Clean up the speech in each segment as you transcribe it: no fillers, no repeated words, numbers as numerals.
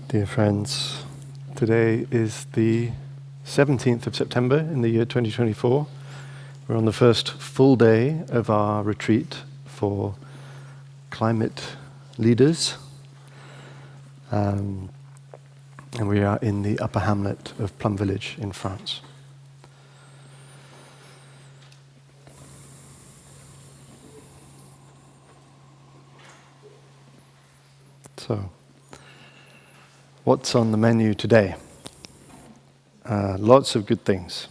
Dear friends, today is the 17th of September in the year 2024. We're on the first full day of our retreat for climate leaders. And we are in the upper hamlet of Plum village in France. So, what's on the menu today? Lots of good things.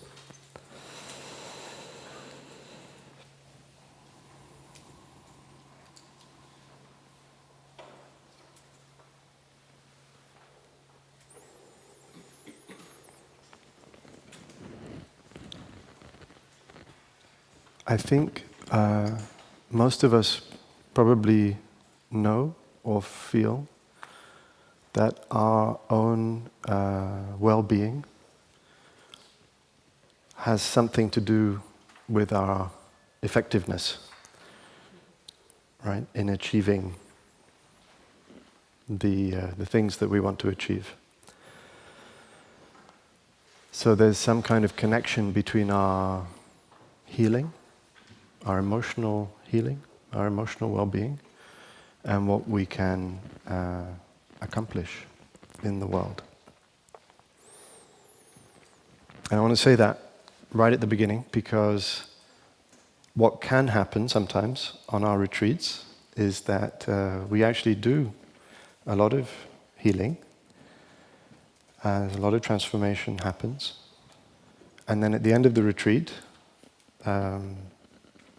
I think most of us probably know or feel that our own well-being has something to do with our effectiveness, right, in achieving the things that we want to achieve. So there's some kind of connection between our healing, our emotional healing, our emotional well-being, and what we can accomplish in the world. And I want to say that right at the beginning, because what can happen sometimes on our retreats is that we actually do a lot of healing, a lot of transformation happens, and then at the end of the retreat,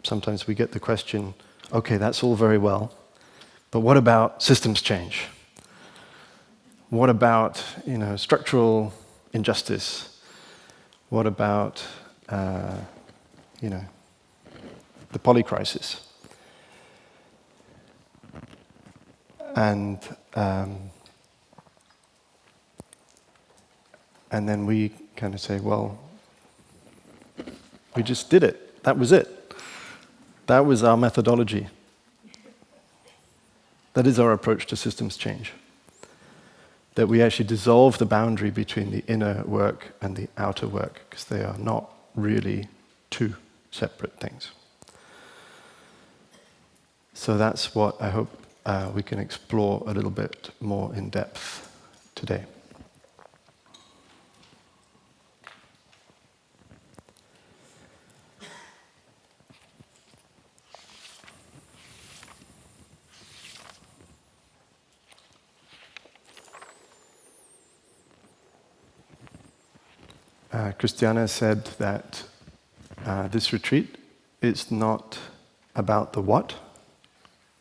sometimes we get the question, okay, that's all very well, but what about systems change? What about, structural injustice? What about, the polycrisis? And then we kind of say, well, we just did it. That was it. That was our methodology. That is our approach to systems change. That we actually dissolve the boundary between the inner work and the outer work, because they are not really two separate things. So that's what I hope we can explore a little bit more in depth today. Christiana said that this retreat is not about the what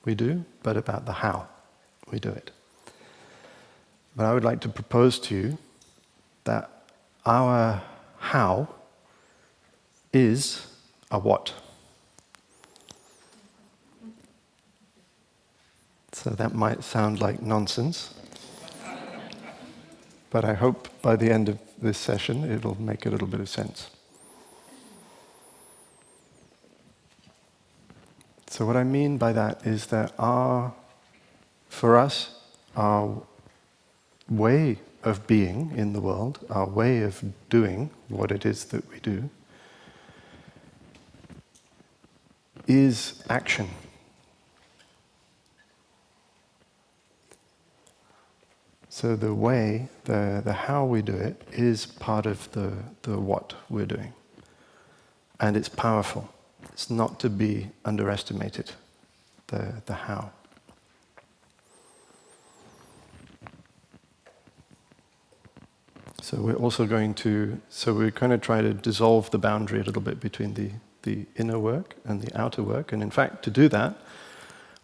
we do, but about the how we do it. But I would like to propose to you that our how is a what. So that might sound like nonsense, but I hope by the end of this session it'll make a little bit of sense. So what I mean by that is that for us, our way of being in the world, our way of doing what it is that we do, is action. So the way, the how we do it is part of the what we're doing. And it's powerful. It's not to be underestimated, the how. So we're also going to try to dissolve the boundary a little bit between the inner work and the outer work. And in fact, to do that,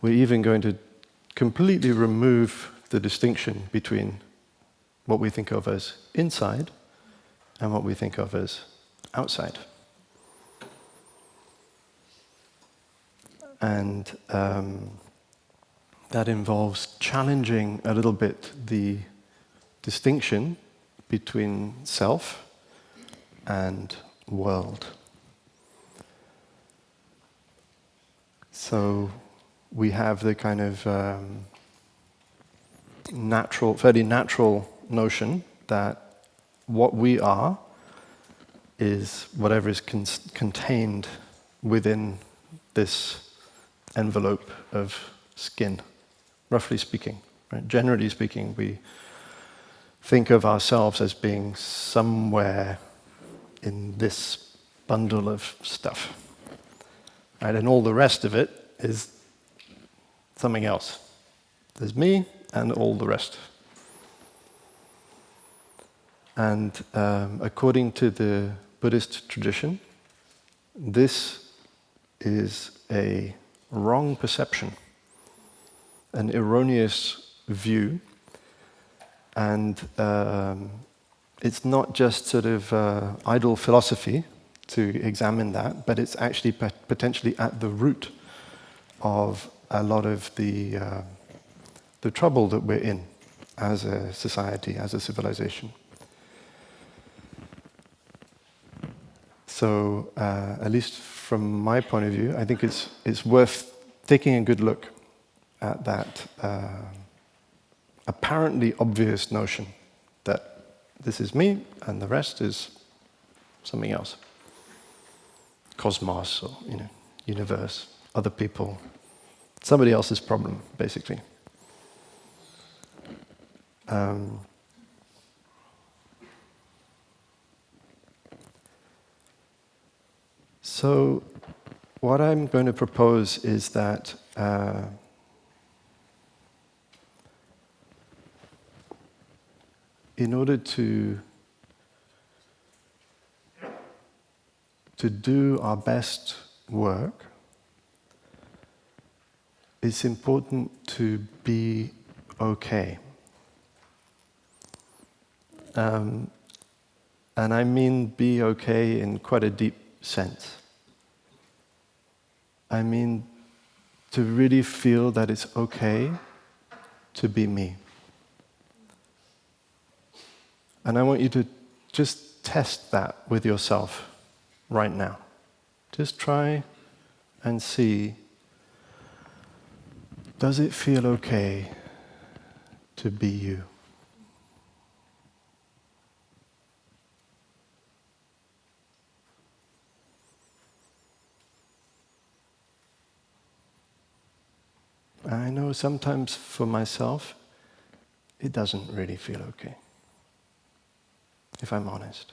we're even going to completely remove the distinction between what we think of as inside and what we think of as outside. And that involves challenging a little bit the distinction between self and world. So we have the kind of fairly natural notion that what we are is whatever is contained within this envelope of skin, roughly speaking. Right? Generally speaking, we think of ourselves as being somewhere in this bundle of stuff. Right? And all the rest of it is something else. There's me and all the rest. And according to the Buddhist tradition, this is a wrong perception, an erroneous view, and it's not just sort of idle philosophy to examine that, but it's actually potentially at the root of a lot of the trouble that we're in as a society, as a civilization. So, at least from my point of view, I think it's worth taking a good look at that apparently obvious notion that this is me and the rest is something else. Cosmos, or universe, other people, somebody else's problem, basically. So, what I'm going to propose is that in order to do our best work, it's important to be okay. And I mean be okay in quite a deep sense. I mean to really feel that it's okay to be me. And I want you to just test that with yourself right now. Just try and see, does it feel okay to be you? I know sometimes for myself, it doesn't really feel okay, if I'm honest.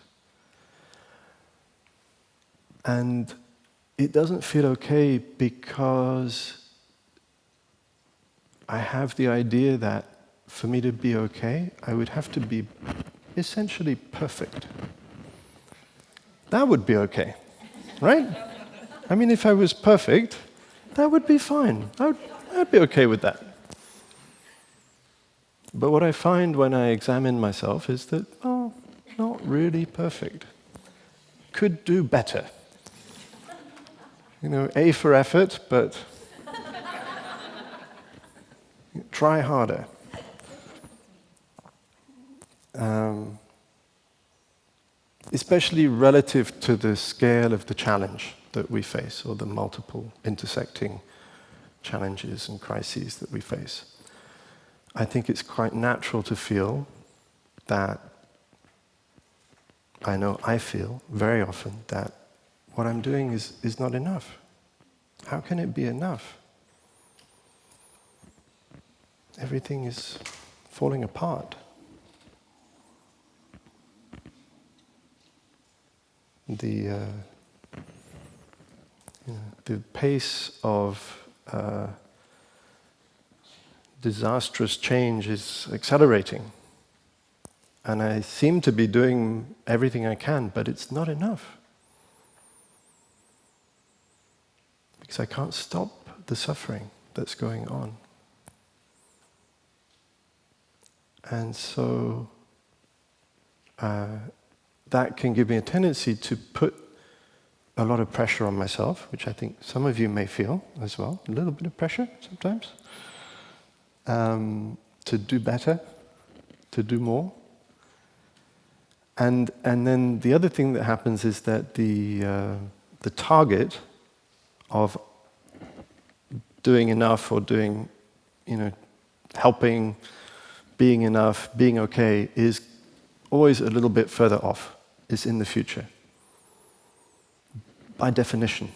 And it doesn't feel okay because I have the idea that for me to be okay, I would have to be essentially perfect. That would be okay, right? I mean, if I was perfect, that would be fine. I'd be okay with that. But what I find when I examine myself is that, oh, not really perfect. Could do better. A for effort, but try harder. Especially relative to the scale of the challenge that we face, or the multiple intersecting challenges and crises that we face. I think it's quite natural to feel that, I know I feel very often that what I'm doing is not enough. How can it be enough? Everything is falling apart. The pace of disastrous change is accelerating. And I seem to be doing everything I can, but it's not enough. Because I can't stop the suffering that's going on. And so that can give me a tendency to put a lot of pressure on myself, which I think some of you may feel as well, a little bit of pressure sometimes, to do better, to do more. And then the other thing that happens is that the target of doing enough or doing, helping, being enough, being okay is always a little bit further off, is in the future. By definition.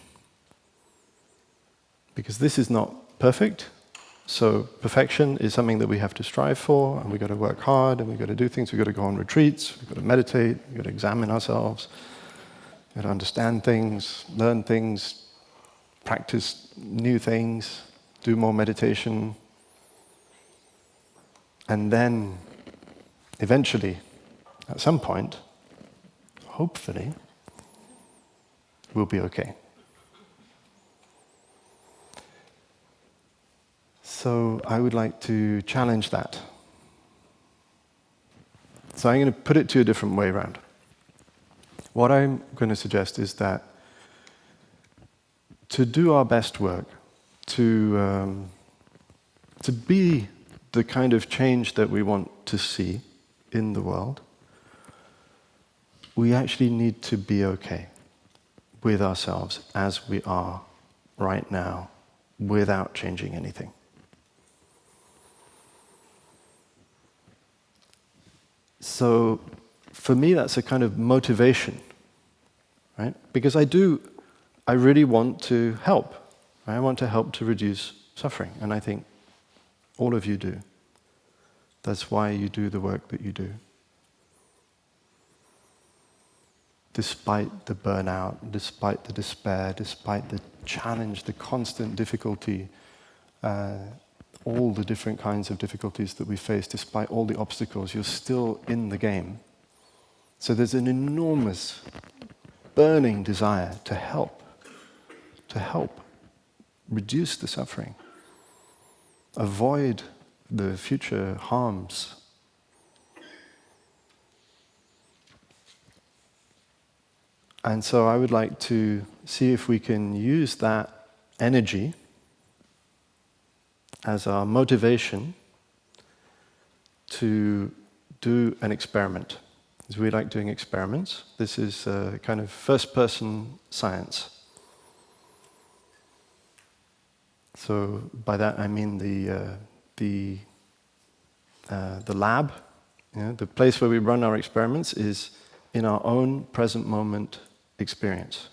Because this is not perfect, so perfection is something that we have to strive for, and we've got to work hard, and we've got to do things, we've got to go on retreats, we've got to meditate, we've got to examine ourselves, we've got to understand things, learn things, practice new things, do more meditation, and then eventually, at some point, hopefully, we'll be okay. So I would like to challenge that. So I'm going to put it to a different way around. What I'm going to suggest is that to do our best work, to be the kind of change that we want to see in the world, we actually need to be okay with ourselves as we are right now, without changing anything. So for me, that's a kind of motivation, right? Because I really want to help. I want to help to reduce suffering, and I think all of you do. That's why you do the work that you do. Despite the burnout, despite the despair, despite the challenge, the constant difficulty, all the different kinds of difficulties that we face, despite all the obstacles, you're still in the game. So there's an enormous, burning desire to help reduce the suffering, avoid the future harms. And so I would like to see if we can use that energy as our motivation to do an experiment. Because we like doing experiments. This is a kind of first-person science. So by that I mean the lab, the place where we run our experiments is in our own present moment experience.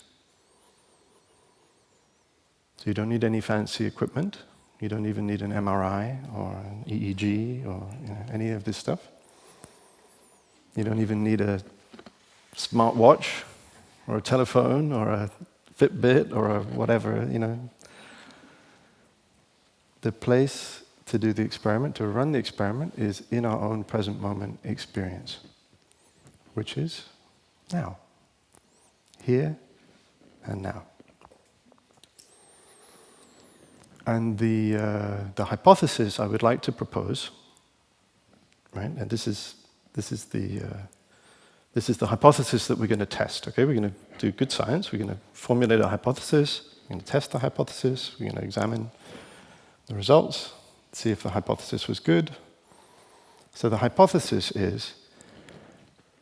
So you don't need any fancy equipment. You don't even need an MRI or an EEG or any of this stuff. You don't even need a smartwatch or a telephone or a Fitbit or a whatever, The place to do the experiment, to run the experiment, is in our own present moment experience, which is now. Here and now. And the hypothesis I would like to propose, right? And this is the hypothesis that we're going to test. Okay, we're going to do good science. We're going to formulate a hypothesis. We're going to test the hypothesis. We're going to examine the results, see if the hypothesis was good. So the hypothesis is,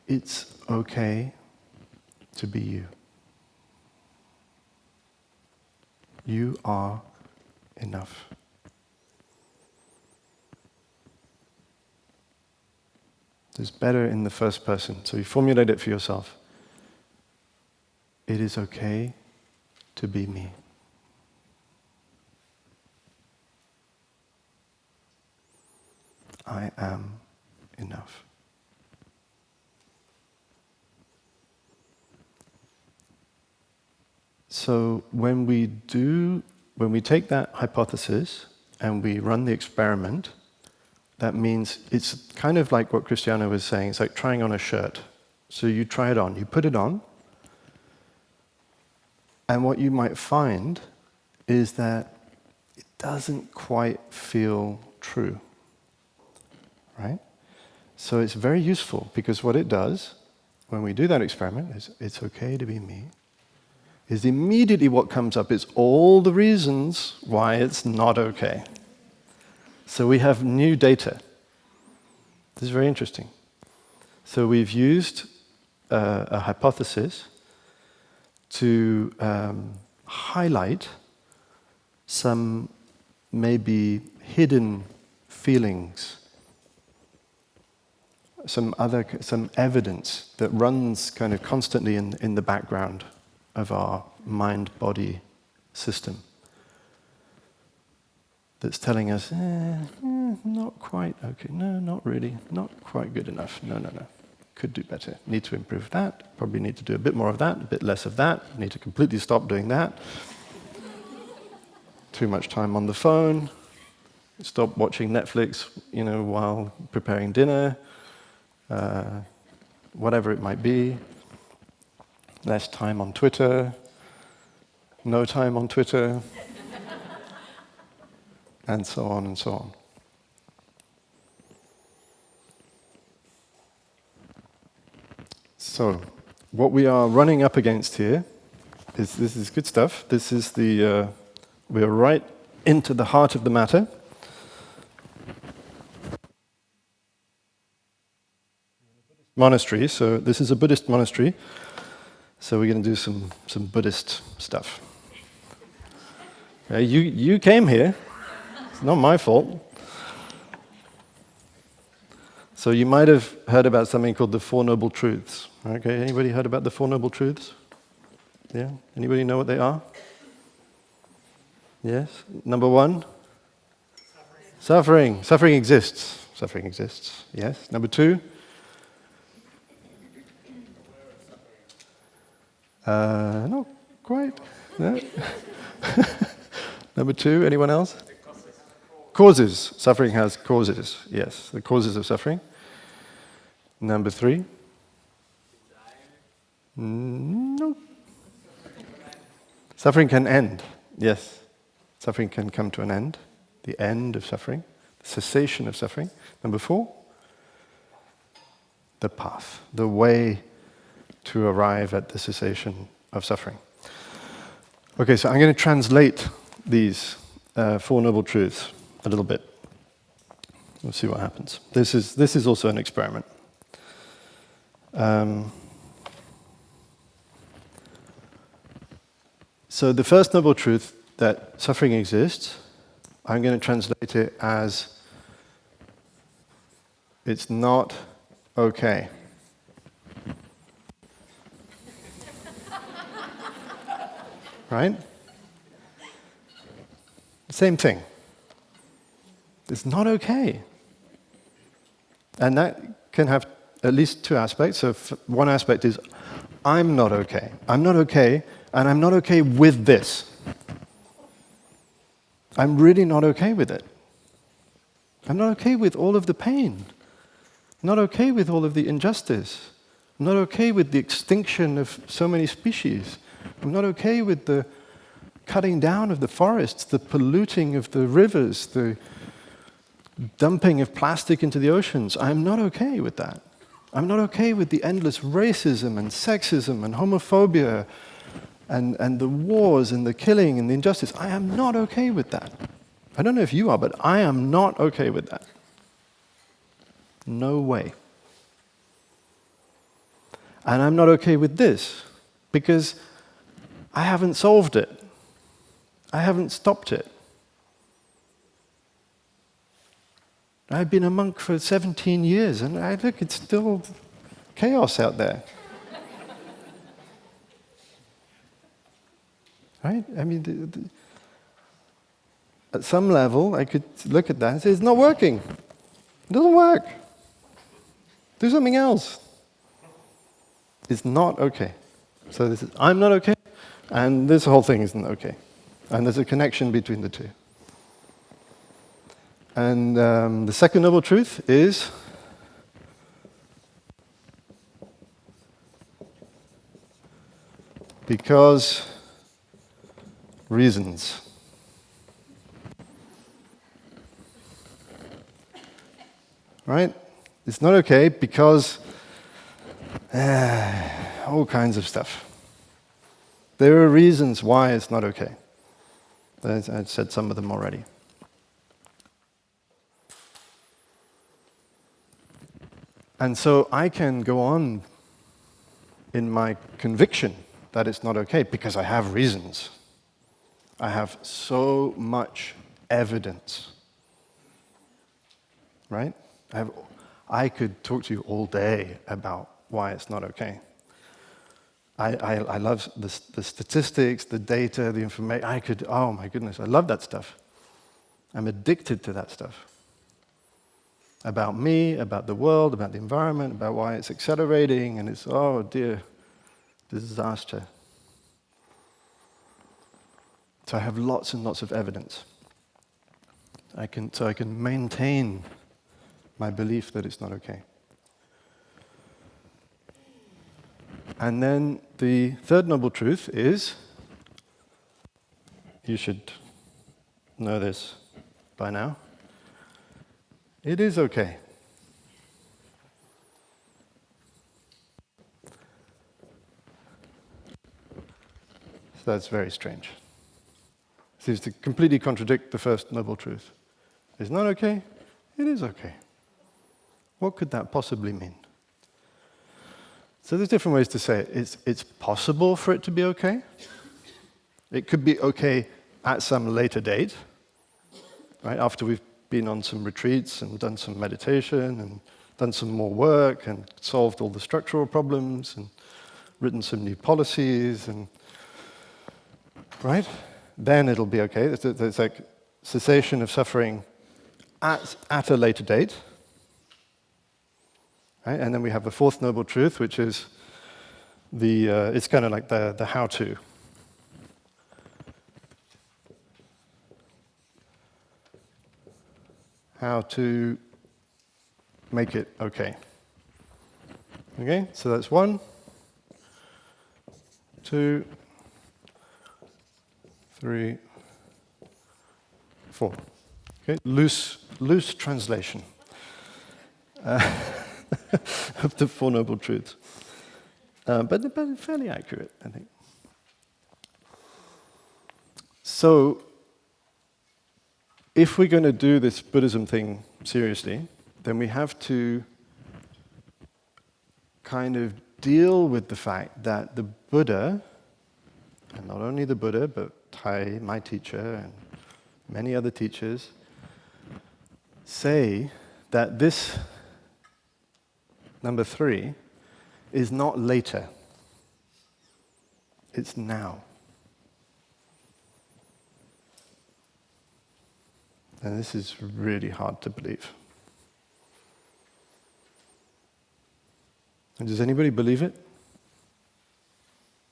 it's okay to be you. You are enough. It's better in the first person. So you formulate it for yourself. It is okay to be me. I am enough. So when we take that hypothesis and we run the experiment, that means it's kind of like what Christiana was saying. It's like trying on a shirt. So you try it on, you put it on, and what you might find is that it doesn't quite feel true, right? So it's very useful, because what it does when we do that experiment is, it's okay to be me, is immediately what comes up is all the reasons why it's not okay. So we have new data. This is very interesting. So we've used a hypothesis to highlight some maybe hidden feelings some evidence that runs kind of constantly in the background of our mind-body system that's telling us, not quite okay, no, not really, not quite good enough, no, could do better, need to improve that, probably need to do a bit more of that, a bit less of that, need to completely stop doing that, too much time on the phone, stop watching Netflix, while preparing dinner, whatever it might be, less time on Twitter, no time on Twitter, and so on and so on. So, what we are running up against here is, this is good stuff, this is we're right into the heart of the matter. Monastery, so this is a Buddhist monastery, so we're going to do some Buddhist stuff. You came here, it's not my fault. So you might have heard about something called the Four Noble Truths. Okay, anybody heard about the Four Noble Truths? Yeah? Anybody know what they are? Yes? Number one? Suffering. Suffering exists. Suffering exists. Yes. Number two? Not quite. No. Number two, anyone else? Causes. Suffering has causes. Yes, the causes of suffering. Number three? No. Suffering can end. Yes. Suffering can come to an end. The end of suffering. The cessation of suffering. Number four? The path. The way to arrive at the cessation of suffering. Okay, so I'm going to translate these Four Noble Truths a little bit. We'll see what happens. This is also an experiment. So the first noble truth, that suffering exists, I'm going to translate it as it's not okay. Right? Same thing. It's not okay. And that can have at least two aspects. So one aspect is, I'm not okay. I'm not okay, and I'm not okay with this. I'm really not okay with it. I'm not okay with all of the pain. I'm not okay with all of the injustice. I'm not okay with the extinction of so many species. I'm not okay with the cutting down of the forests, the polluting of the rivers, the dumping of plastic into the oceans. I'm not okay with that. I'm not okay with the endless racism and sexism and homophobia and the wars and the killing and the injustice. I am not okay with that. I don't know if you are, but I am not okay with that. No way. And I'm not okay with this because I haven't solved it. I haven't stopped it. I've been a monk for 17 years, and look, it's still chaos out there. Right? I mean, at some level, I could look at that and say, it's not working. It doesn't work. Do something else. It's not okay. So this is, I'm not okay, and this whole thing isn't okay. And there's a connection between the two. And the second noble truth is because reasons. Right? It's not okay because all kinds of stuff. There are reasons why it's not okay. I said some of them already. And so I can go on in my conviction that it's not okay because I have reasons. I have so much evidence. Right? I could talk to you all day about why it's not okay. I love the statistics, the data, the information. Oh my goodness, I love that stuff. I'm addicted to that stuff. About me, about the world, about the environment, about why it's accelerating, and it's, oh dear, disaster. So I have lots and lots of evidence. I can maintain my belief that it's not okay. And then the third noble truth is, you should know this by now, it is okay. So that's very strange. It seems to completely contradict the first noble truth. It's not okay, it is okay. What could that possibly mean? So there's different ways to say it. It's possible for it to be okay. It could be okay at some later date, right? After we've been on some retreats and done some meditation and done some more work and solved all the structural problems and written some new policies, and right? Then it'll be okay. There's like cessation of suffering at a later date. Right? And then we have the fourth noble truth, which is it's kind of like the how-to. How to make it okay. Okay, so that's 1, 2, 3, 4. Okay, loose translation. Of the Four Noble Truths. But fairly accurate, I think. So, if we're going to do this Buddhism thing seriously, then we have to kind of deal with the fact that the Buddha, and not only the Buddha, but Tai, my teacher, and many other teachers, say that this number 3 is not later. It's now. And this is really hard to believe. And does anybody believe it?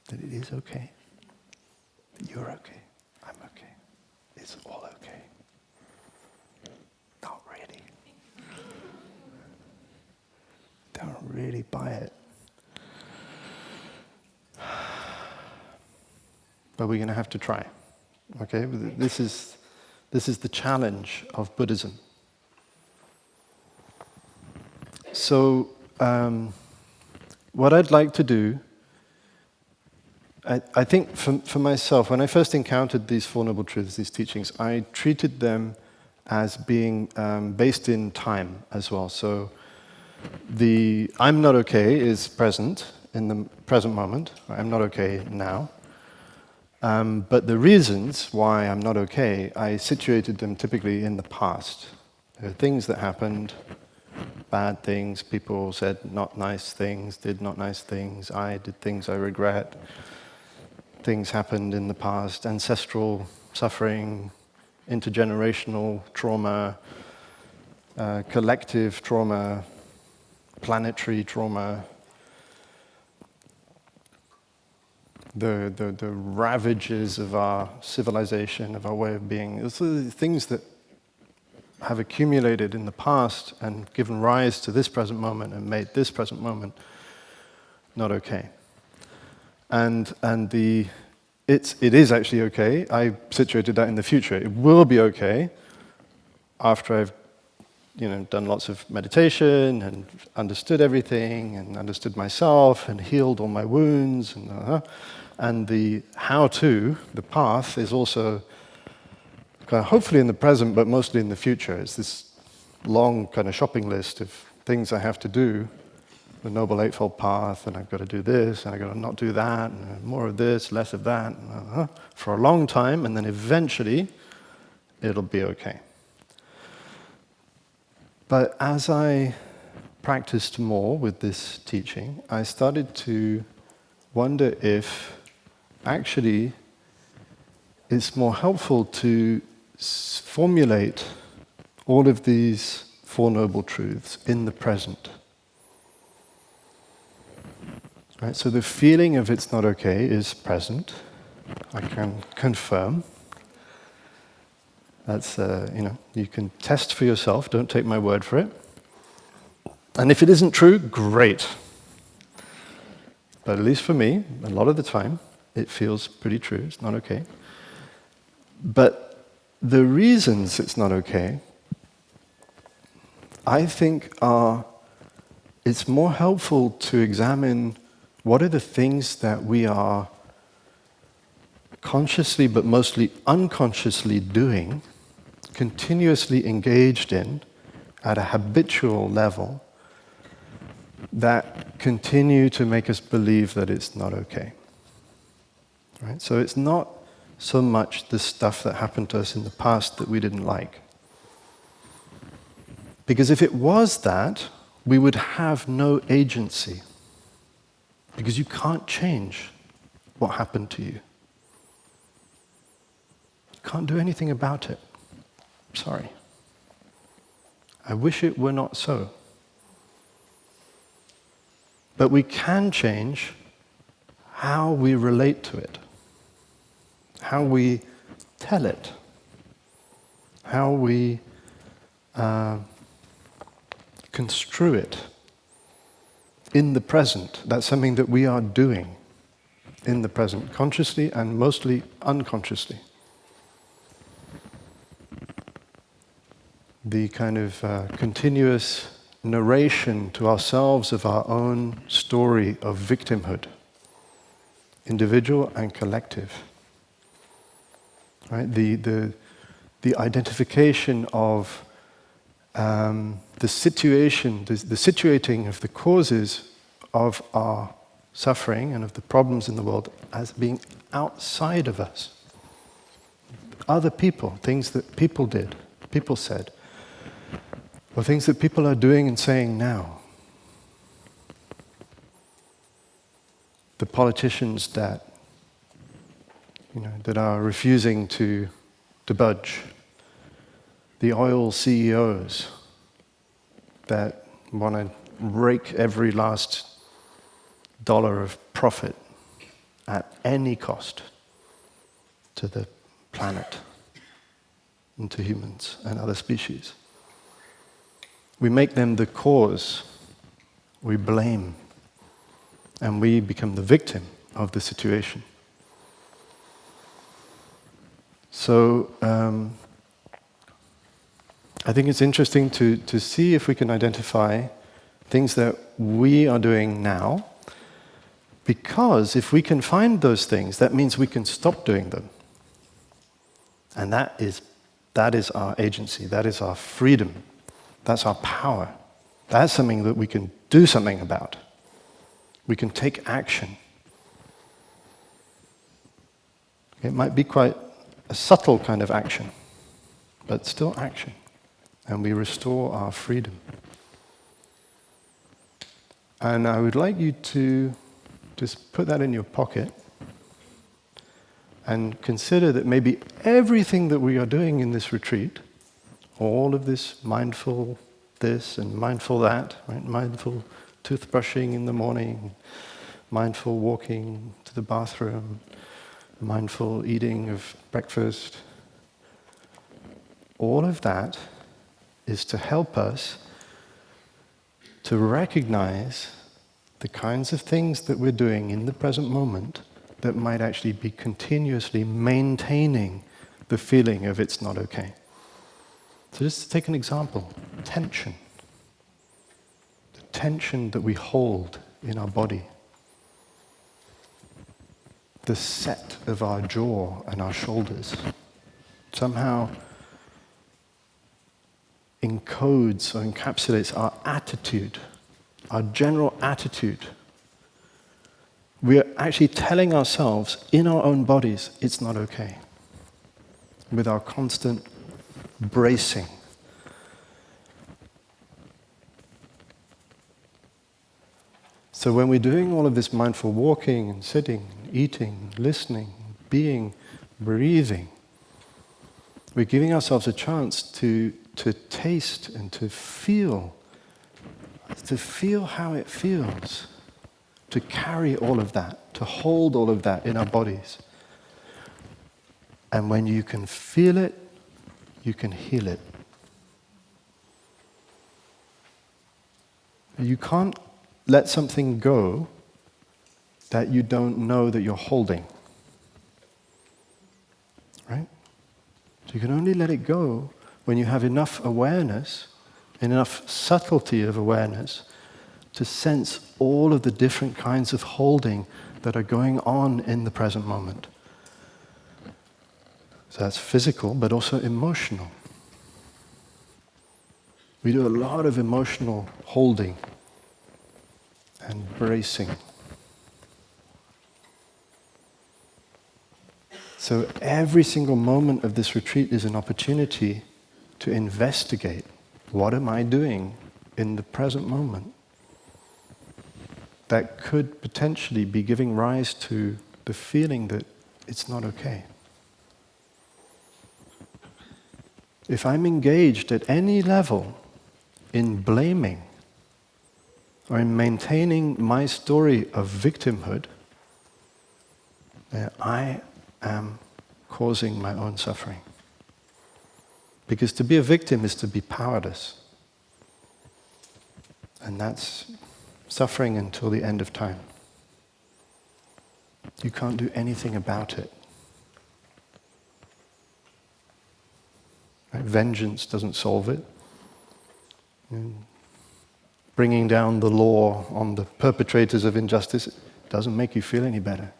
That it is okay? That you're okay? I'm okay? It's all okay? Not really. Don't really buy it. But we're going to have to try. Okay? This is the challenge of Buddhism. So, what I'd like to do, I think for myself, when I first encountered these Four Noble Truths, these teachings, I treated them as being based in time as well. So, the I'm not okay is present, in the present moment. I'm not okay now. But the reasons why I'm not okay, I situated them typically in the past. There are things that happened, bad things, people said not nice things, did not nice things, I did things I regret. Things happened in the past, ancestral suffering, intergenerational trauma, collective trauma, planetary trauma, the ravages of our civilization, of our way of being. Those are the things that have accumulated in the past and given rise to this present moment and made this present moment not okay. And it is actually okay. I situated that in the future. It will be okay after I've done lots of meditation and understood everything and understood myself and healed all my wounds and the how-to, the path, is also kind of hopefully in the present, but mostly in the future. It's this long kind of shopping list of things I have to do, the Noble Eightfold Path, and I've got to do this, and I've got to not do that, and more of this, less of that, for a long time, and then eventually it'll be okay. But as I practiced more with this teaching, I started to wonder if actually it's more helpful to formulate all of these Four Noble Truths in the present. Right? So the feeling of it's not okay is present. I can confirm. That's, you can test for yourself, don't take my word for it. And if it isn't true, great. But at least for me, a lot of the time, it feels pretty true, it's not okay. But the reasons it's not okay, I think it's more helpful to examine what are the things that we are consciously but mostly unconsciously doing, continuously engaged in at a habitual level that continue to make us believe that it's not okay. Right? So it's not so much the stuff that happened to us in the past that we didn't like. Because if it was that, we would have no agency. Because you can't change what happened to you. You can't do anything about it. Sorry. I wish it were not so. But we can change how we relate to it, how we tell it, how we construe it in the present. That's something that we are doing in the present, consciously and mostly unconsciously. The kind of continuous narration to ourselves of our own story of victimhood, individual and collective. Right? The identification of the situation, the situating of the causes of our suffering and of the problems in the world as being outside of us. Other people, things that people did, people said, or things that people are doing and saying now. The politicians that are refusing to budge. The oil CEOs that want to rake every last dollar of profit at any cost to the planet and to humans and other species. We make them the cause, we blame, and we become the victim of the situation. So I think it's interesting to see if we can identify things that we are doing now, because if we can find those things, that means we can stop doing them. And that is our agency, that is our freedom, that's our power. That's something that we can do something about. We can take action. It might be quite a subtle kind of action, but still action. And we restore our freedom. And I would like you to just put that in your pocket and consider that maybe everything that we are doing in this retreat, all of this mindful this and mindful that, right? Mindful toothbrushing in the morning, mindful walking to the bathroom, mindful eating of breakfast, all of that is to help us to recognize the kinds of things that we're doing in the present moment that might actually be continuously maintaining the feeling of it's not okay. So just to take an example, tension. The tension that we hold in our body. The set of our jaw and our shoulders somehow encodes or encapsulates our attitude, our general attitude. We are actually telling ourselves in our own bodies, it's not okay. With our constant bracing. So when we're doing all of this mindful walking and sitting, and eating, listening, being, breathing, we're giving ourselves a chance to taste and to feel how it feels to carry all of that, to hold all of that in our bodies. And when you can feel it, you can heal it. You can't let something go that you don't know that you're holding. Right? So you can only let it go when you have enough awareness, enough subtlety of awareness to sense all of the different kinds of holding that are going on in the present moment. So that's physical, but also emotional. We do a lot of emotional holding and bracing. So every single moment of this retreat is an opportunity to investigate, what am I doing in the present moment that could potentially be giving rise to the feeling that it's not okay. If I'm engaged at any level in blaming or in maintaining my story of victimhood, then I am causing my own suffering. Because to be a victim is to be powerless. And that's suffering until the end of time. You can't do anything about it. Right? Vengeance doesn't solve it. Bringing down the law on the perpetrators of injustice doesn't make you feel any better.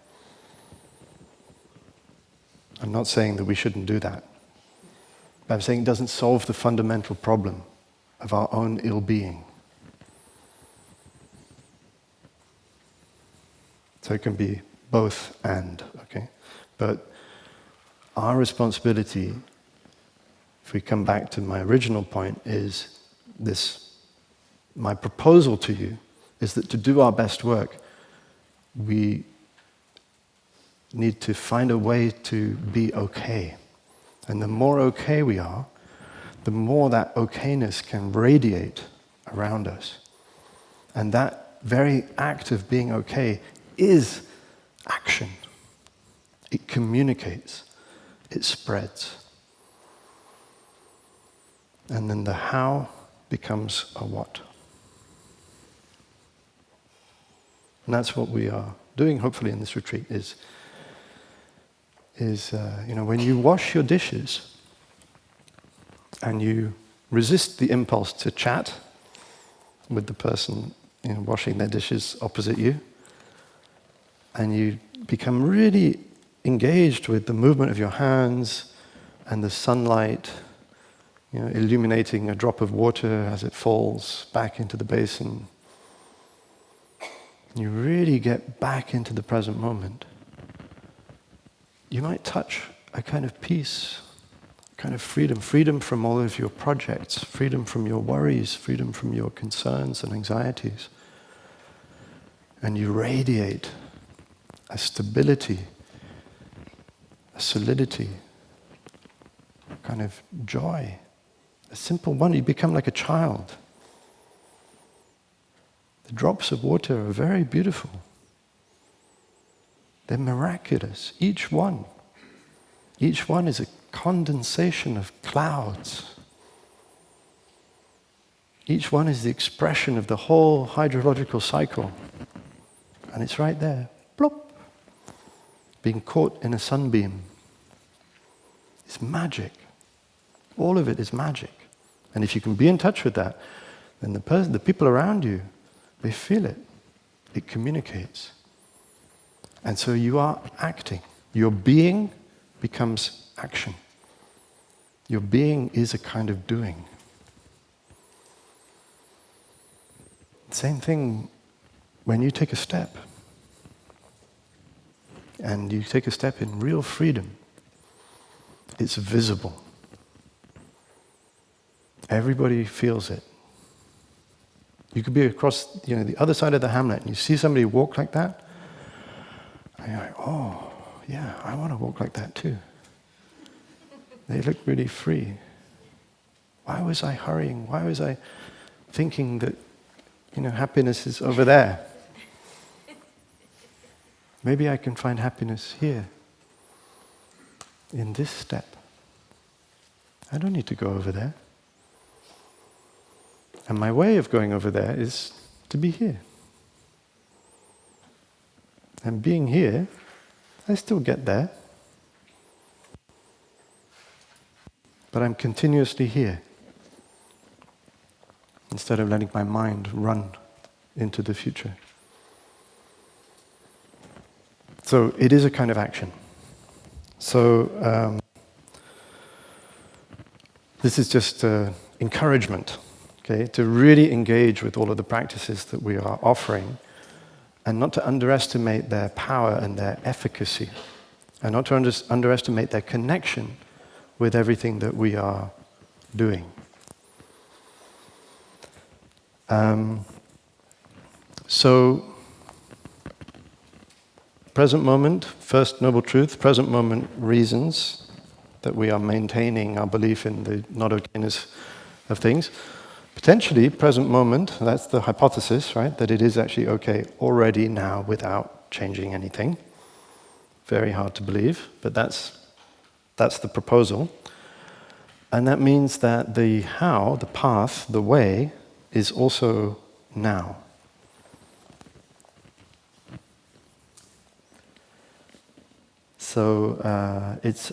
I'm not saying that we shouldn't do that. But I'm saying it doesn't solve the fundamental problem of our own ill-being. So it can be both and, okay? But our responsibility, if we come back to my original point, is this. My proposal to you is that to do our best work, we need to find a way to be okay. And the more okay we are, the more that okayness can radiate around us. And that very act of being okay is action. It communicates. It spreads. And then the how becomes a what. And that's what we are doing, hopefully, in this retreat, is when you wash your dishes and you resist the impulse to chat with the person washing their dishes opposite you, and you become really engaged with the movement of your hands and the sunlight, illuminating a drop of water as it falls back into the basin. You really get back into the present moment. You might touch a kind of peace, a kind of freedom from all of your projects, freedom from your worries, freedom from your concerns and anxieties. And you radiate a stability, a solidity, a kind of joy, a simple one. You become like a child. The drops of water are very beautiful. They're miraculous, each one. Each one is a condensation of clouds. Each one is the expression of the whole hydrological cycle. And it's right there, plop, being caught in a sunbeam. It's magic. All of it is magic. And if you can be in touch with that, then the people around you, they feel it. It communicates. And so you are acting. Your being becomes action. Your being is a kind of doing. Same thing when you take a step. And you take a step in real freedom. It's visible. Everybody feels it. You could be across, the other side of the Hamlet, and you see somebody walk like that, and you're like, oh, yeah, I want to walk like that too. They look really free. Why was I hurrying? Why was I thinking that, happiness is over there? Maybe I can find happiness here, in this step. I don't need to go over there. And my way of going over there is to be here. And being here, I still get there. But I'm continuously here, instead of letting my mind run into the future. So it is a kind of action. So this is just encouragement, okay, to really engage with all of the practices that we are offering, and not to underestimate their power and their efficacy, and not to underestimate their connection with everything that we are doing. So, present moment, first noble truth, present moment reasons that we are maintaining our belief in the not okayness of things. Potentially, present moment, that's the hypothesis, right? That it is actually okay already now without changing anything. Very hard to believe, but that's the proposal. And that means that the how, the path, the way, is also now. So it's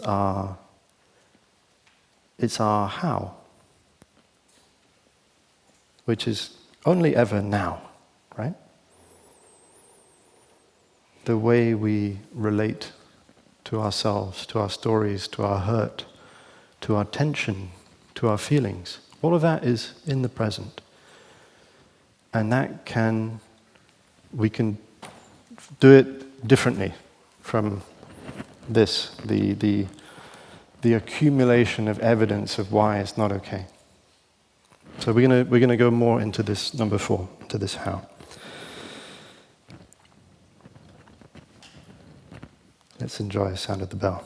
our how, which is only ever now, right? The way we relate to ourselves, to our stories, to our hurt, to our tension, to our feelings. All of that is in the present. And we can do it differently from this, the accumulation of evidence of why it's not okay. So we're gonna go more into this number 4, into this how. Let's enjoy the sound of the bell.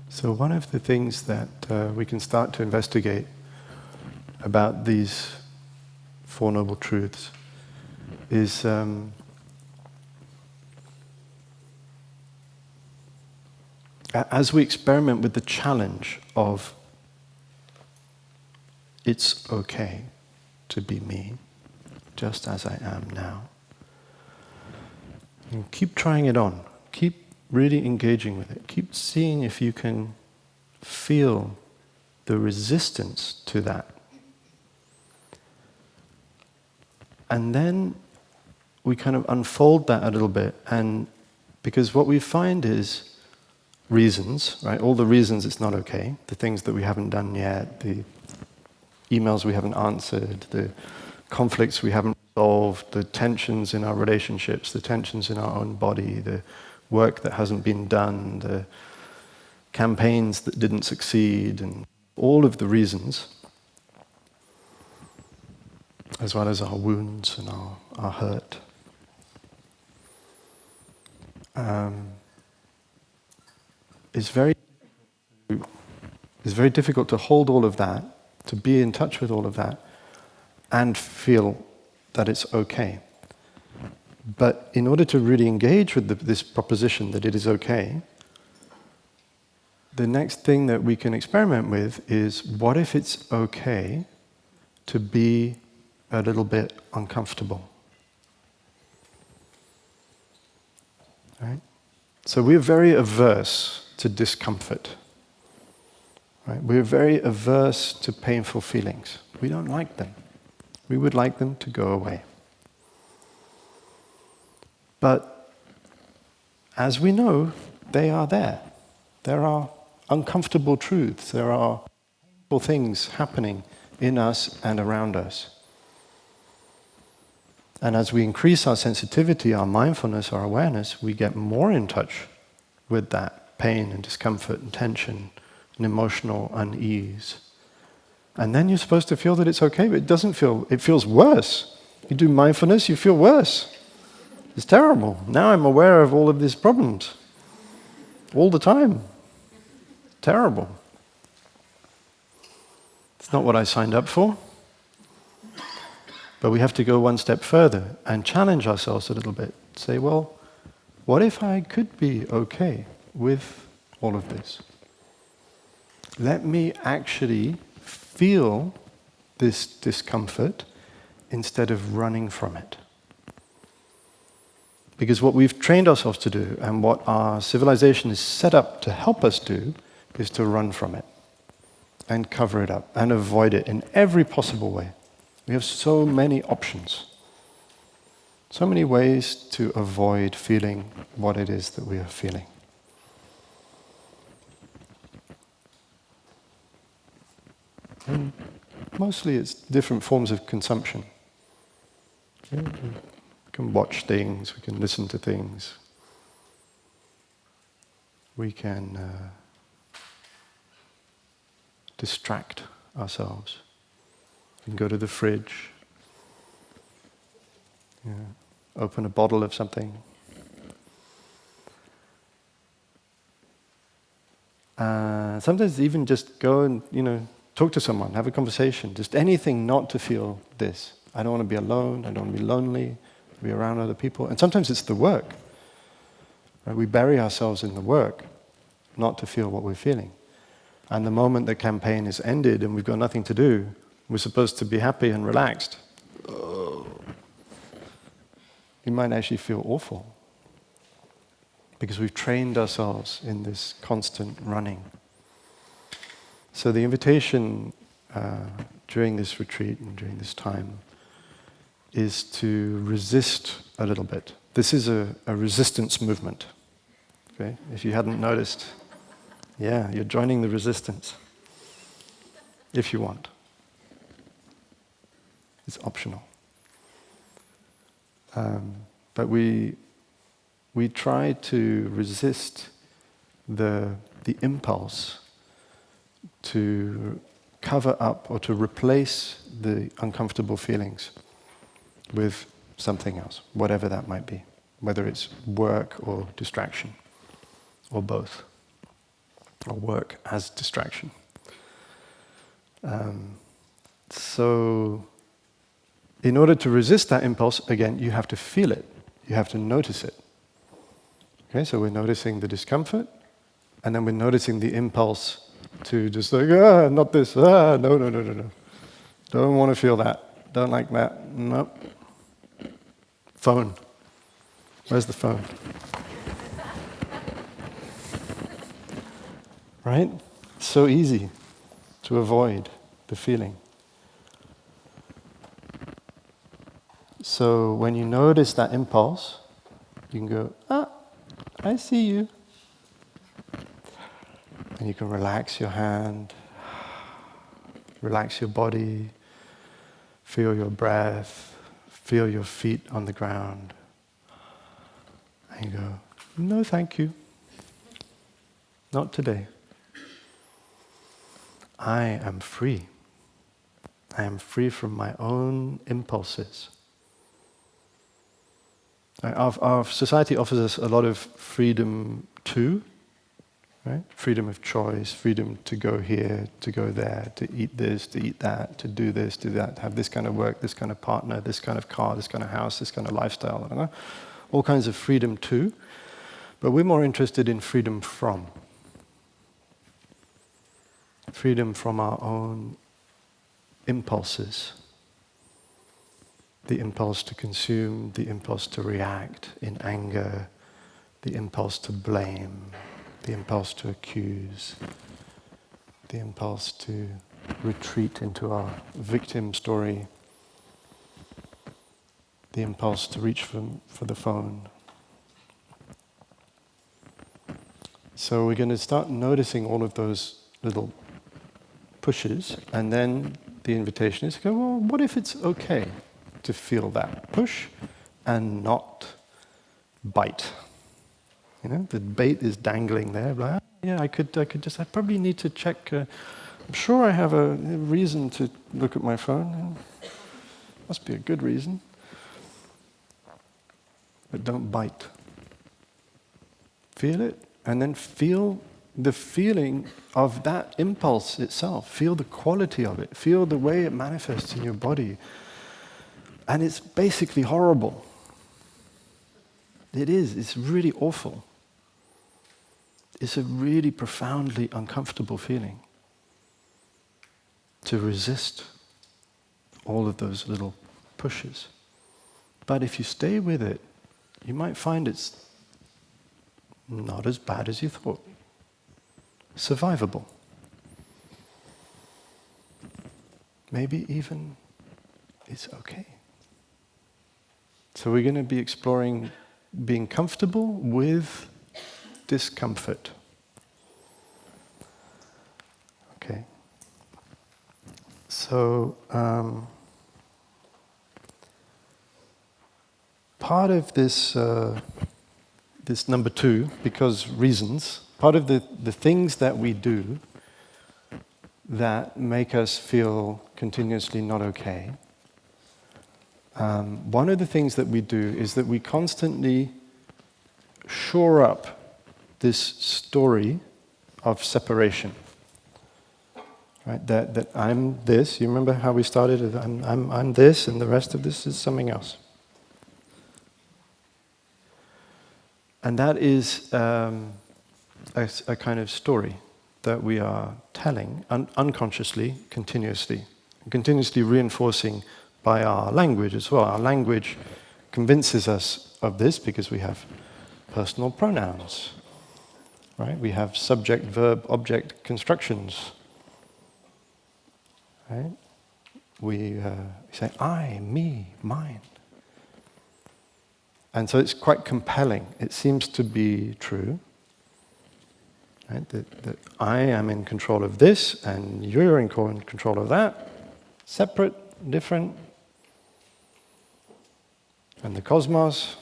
So one of the things that we can start to investigate about these 4 noble truths is as we experiment with the challenge of it's okay to be me, just as I am now. And keep trying it on. Keep really engaging with it. Keep seeing if you can feel the resistance to that. And then we kind of unfold that a little bit, and because what we find is reasons, right? All the reasons it's not okay, the things that we haven't done yet, the emails we haven't answered, the conflicts we haven't resolved, the tensions in our relationships, the tensions in our own body, the work that hasn't been done, the campaigns that didn't succeed, and all of the reasons, as well as our wounds and our hurt. It's very difficult to hold all of that, to be in touch with all of that, and feel that it's okay. But in order to really engage with this proposition that it is okay, the next thing that we can experiment with is, what if it's okay to be a little bit uncomfortable? Right? So we're very averse to discomfort. Right? We're very averse to painful feelings. We don't like them. We would like them to go away. But as we know, they are there. There are uncomfortable truths. There are painful things happening in us and around us. And as we increase our sensitivity, our mindfulness, our awareness, we get more in touch with that pain and discomfort and tension and emotional unease. And then you're supposed to feel that it's okay, but it doesn't feel, it feels worse. You do mindfulness, you feel worse. It's terrible. Now I'm aware of all of these problems. All the time. Terrible. It's not what I signed up for. But we have to go one step further and challenge ourselves a little bit. Say, well, what if I could be okay with all of this? Let me actually feel this discomfort instead of running from it. Because what we've trained ourselves to do, and what our civilization is set up to help us do, is to run from it and cover it up and avoid it in every possible way. We have so many options, so many ways to avoid feeling what it is that we are feeling. And mostly it's different forms of consumption. Yeah, we can watch things, we can listen to things, we can distract ourselves. We can go to the fridge, open a bottle of something. Sometimes even just go and, talk to someone, have a conversation, just anything not to feel this. I don't want to be alone, I don't want to be lonely, be around other people. And sometimes it's the work. Right? We bury ourselves in the work, not to feel what we're feeling. And the moment the campaign is ended and we've got nothing to do, we're supposed to be happy and relaxed. Oh. You might actually feel awful because we've trained ourselves in this constant running. So the invitation during this retreat and during this time is to resist a little bit. This is a resistance movement. Okay? If you hadn't noticed, you're joining the resistance if you want. It's optional. But we try to resist the impulse to cover up or to replace the uncomfortable feelings with something else, whatever that might be, whether it's work or distraction, or both, or work as distraction. So in order to resist that impulse, again, you have to feel it. You have to notice it. Okay, so we're noticing the discomfort, and then we're noticing the impulse to just like, not this, no. Don't want to feel that. Don't like that. Nope. Phone. Where's the phone? Right? So easy to avoid the feeling. So when you notice that impulse, you can go, I see you. And you can relax your hand, relax your body, feel your breath, feel your feet on the ground. And you go, no, thank you. Not today. I am free. I am free from my own impulses. Our society offers us a lot of freedom too, right? Freedom of choice, freedom to go here, to go there, to eat this, to eat that, to do this, do that, have this kind of work, this kind of partner, this kind of car, this kind of house, this kind of lifestyle, I don't know. All kinds of freedom too. But we're more interested in freedom from. freedom from our own impulses. The impulse to consume, the impulse to react in anger, the impulse to blame, the impulse to accuse, the impulse to retreat into our victim story, the impulse to reach for the phone. So we're going to start noticing all of those little pushes, and then the invitation is to go, well, what if it's okay to feel that push and not bite? You know, the bait is dangling there. Like, yeah, I probably need to check. I'm sure I have a reason to look at my phone. Must be a good reason. But don't bite. Feel it, and then feel the feeling of that impulse itself. Feel the quality of it. Feel the way it manifests in your body. And it's basically horrible. It is. It's really awful. It's a really profoundly uncomfortable feeling to resist all of those little pushes. But if you stay with it, you might find it's not as bad as you thought. Survivable. Maybe even it's okay. So we're going to be exploring being comfortable with discomfort. Okay. So part of this this number 2, because reasons, part of the things that we do that make us feel continuously not okay, one of the things that we do is that we constantly shore up this story of separation. Right? That I'm this. You remember how we started? I'm this, and the rest of this is something else. And that is a kind of story that we are telling unconsciously, continuously reinforcing by our language as well. Our language convinces us of this because we have personal pronouns, right? We have subject, verb, object constructions, right? We say I, me, mine. And so it's quite compelling. It seems to be true, right? That I am in control of this, and you're in control of that. Separate, different. And the cosmos,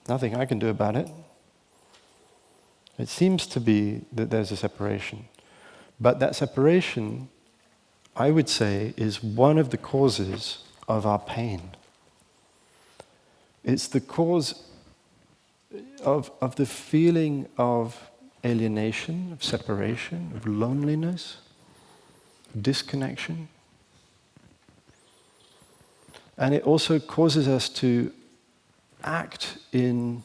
nothing I can do about it. It seems to be that there's a separation. But that separation, I would say, is one of the causes of our pain. It's the cause of the feeling of alienation, of separation, of loneliness, disconnection. And it also causes us to act in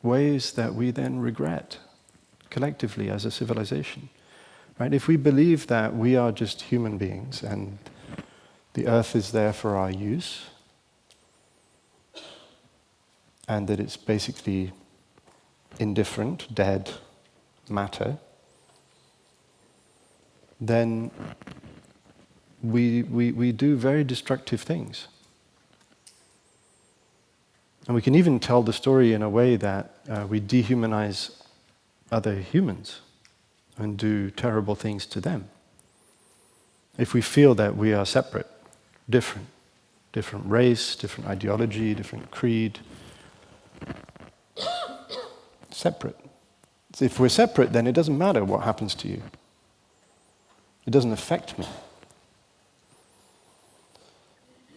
ways that we then regret collectively as a civilization. Right? If we believe that we are just human beings and the earth is there for our use, and that it's basically indifferent, dead matter, then we do very destructive things. And we can even tell the story in a way that we dehumanize other humans and do terrible things to them. If we feel that we are separate, different race, different ideology, different creed, separate. So if we're separate, then it doesn't matter what happens to you. It doesn't affect me.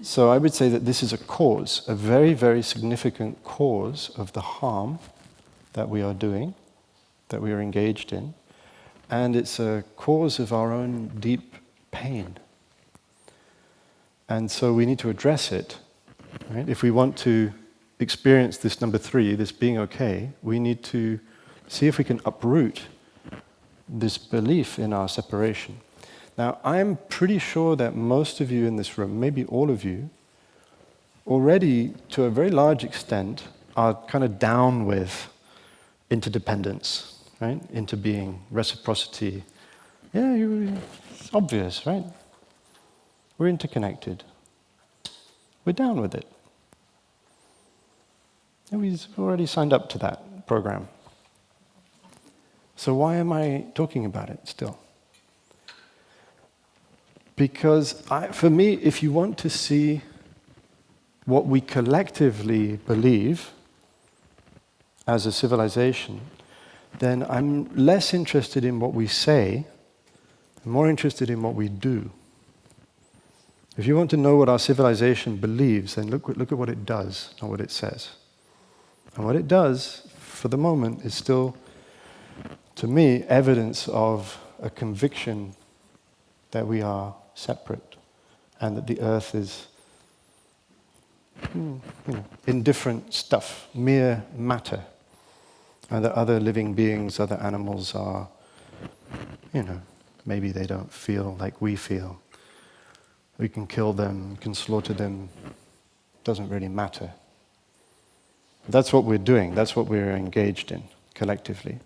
So I would say that this is a cause, a very, very significant cause of the harm that we are doing, that we are engaged in, and it's a cause of our own deep pain. And so we need to address it. Right? If we want to experience this number 3, this being okay, we need to see if we can uproot this belief in our separation. Now, I'm pretty sure that most of you in this room, maybe all of you, already, to a very large extent, are kind of down with interdependence, right? Interbeing, reciprocity. Yeah, it's obvious, right? We're interconnected. We're down with it. And we've already signed up to that program. So why am I talking about it still? Because for me, if you want to see what we collectively believe as a civilization, then I'm less interested in what we say, I'm more interested in what we do. If you want to know what our civilization believes, then look at what it does, not what it says. And what it does, for the moment, is still, to me, evidence of a conviction that we are separate and that the earth is indifferent stuff, mere matter, and that other living beings, other animals are, maybe they don't feel like we feel. We can kill them, can slaughter them, doesn't really matter. That's what we're doing, that's what we're engaged in, collectively.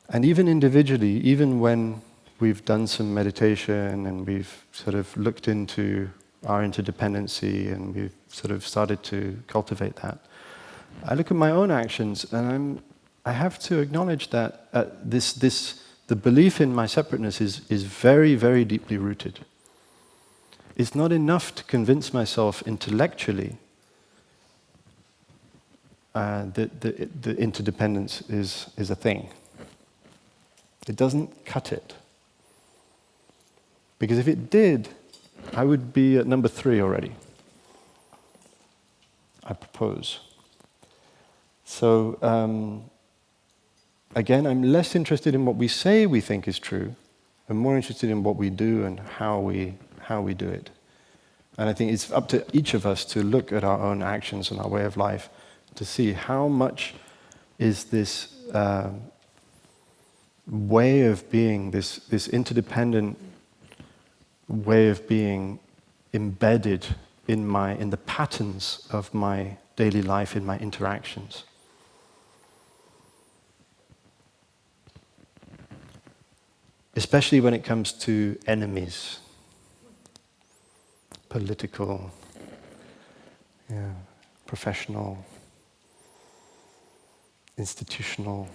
And even individually, even when we've done some meditation and we've sort of looked into our interdependency and we've sort of started to cultivate that, I look at my own actions and I have to acknowledge that the belief in my separateness is very, very deeply rooted. It's not enough to convince myself intellectually that the interdependence is a thing. It doesn't cut it. Because if it did, I would be at number 3 already. I propose. So, again, I'm less interested in what we say we think is true. I'm more interested in what we do and how we do it. And I think it's up to each of us to look at our own actions and our way of life to see how much is this way of being, this interdependent way of being embedded in the patterns of my daily life, in my interactions. Especially when it comes to enemies, political, professional, institutional,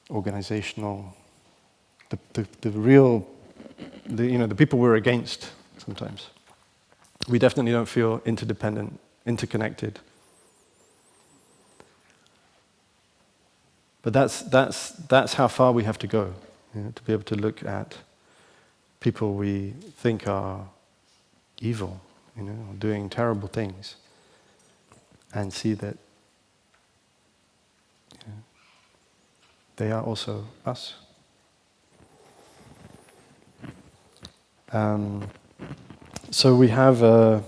organizational, the people we're against sometimes. We definitely don't feel interdependent, interconnected. But that's how far we have to go, to be able to look at people we think are evil, doing terrible things, and see that they are also us. So we have a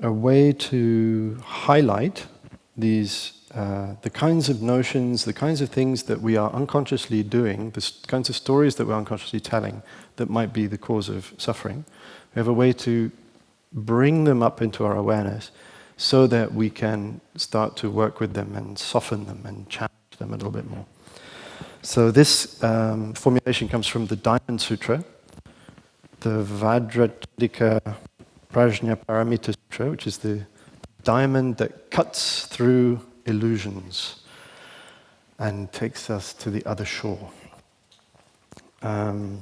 way to highlight these the kinds of notions, the kinds of things that we are unconsciously doing, the kinds of stories that we're unconsciously telling that might be the cause of suffering. We have a way to bring them up into our awareness so that we can start to work with them and soften them and challenge them a little bit more. So this formulation comes from the Diamond Sutra, the Vajradika Prajna Paramita Sutra, which is the diamond that cuts through illusions and takes us to the other shore. So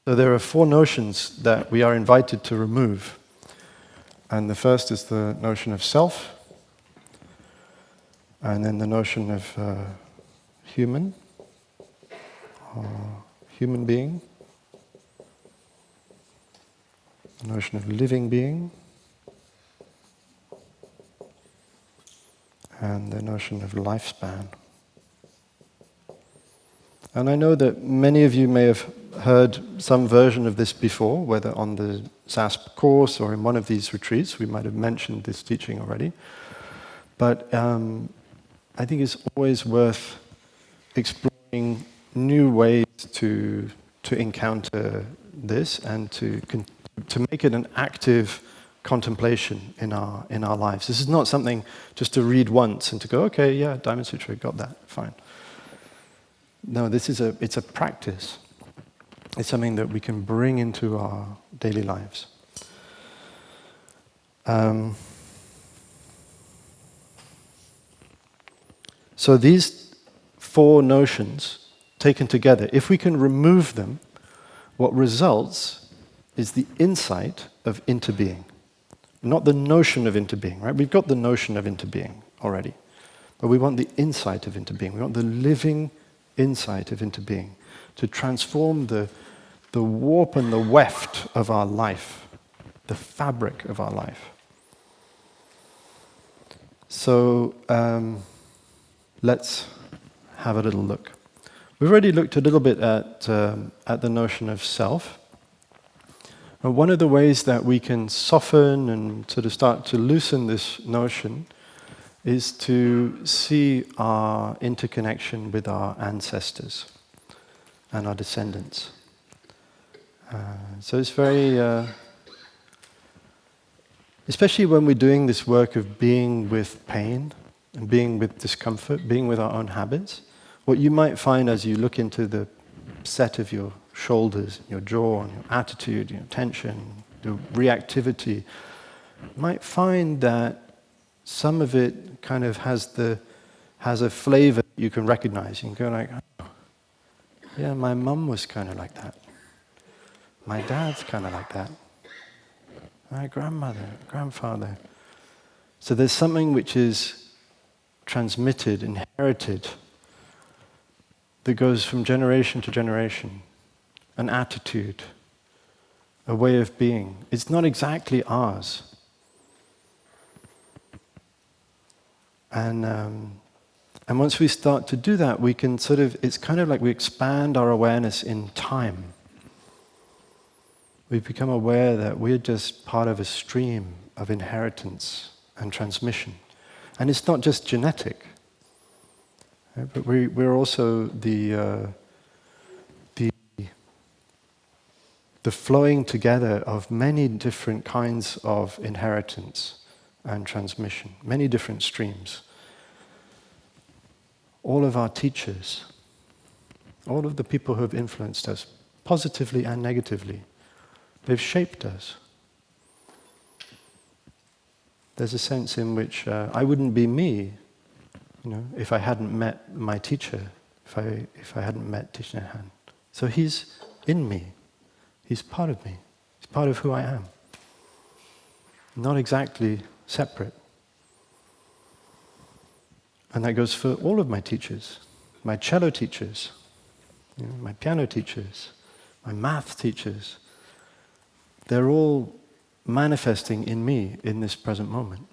there are 4 notions that we are invited to remove. And the first is the notion of self, and then the notion of human, or human being, the notion of living being, and the notion of lifespan. And I know that many of you may have heard some version of this before, whether on the SASP course or in one of these retreats. We might have mentioned this teaching already. But I think it's always worth exploring new ways to encounter this and to make it an active contemplation in our lives. This is not something just to read once and to go, okay, yeah, Diamond Sutra, got that, fine. No, it's a practice. It's something that we can bring into our daily lives. So these four notions taken together, if we can remove them, what results is the insight of interbeing. Not the notion of interbeing, right? We've got the notion of interbeing already. But we want the insight of interbeing. We want the living insight of interbeing to transform the warp and the weft of our life, the fabric of our life. So let's have a little look. We've already looked a little bit at the notion of self. And one of the ways that we can soften and sort of start to loosen this notion is to see our interconnection with our ancestors and our descendants. So it's very, especially when we're doing this work of being with pain and being with discomfort, being with our own habits, what you might find as you look into the set of your shoulders, your jaw, and your attitude, your tension, your reactivity, you might find that some of it kind of has a flavor you can recognize. You can go like, oh, yeah, my mum was kind of like that. My dad's kind of like that. My grandmother, grandfather. So there's something which is transmitted, inherited, that goes from generation to generation. An attitude, a way of being. It's not exactly ours. And once we start to do that, we can it's kind of like we expand our awareness in time. We become aware that we're just part of a stream of inheritance and transmission. And it's not just genetic, right? But we're also the flowing together of many different kinds of inheritance and transmission, many different streams. All of our teachers, all of the people who have influenced us, positively and negatively, they've shaped us. There's a sense in which I wouldn't be me, if I hadn't met my teacher, if I hadn't met Thich Nhat Hanh. So he's in me. He's part of me. He's part of who I am. Not exactly separate. And that goes for all of my teachers, my cello teachers, my piano teachers, my math teachers. They're all manifesting in me in this present moment.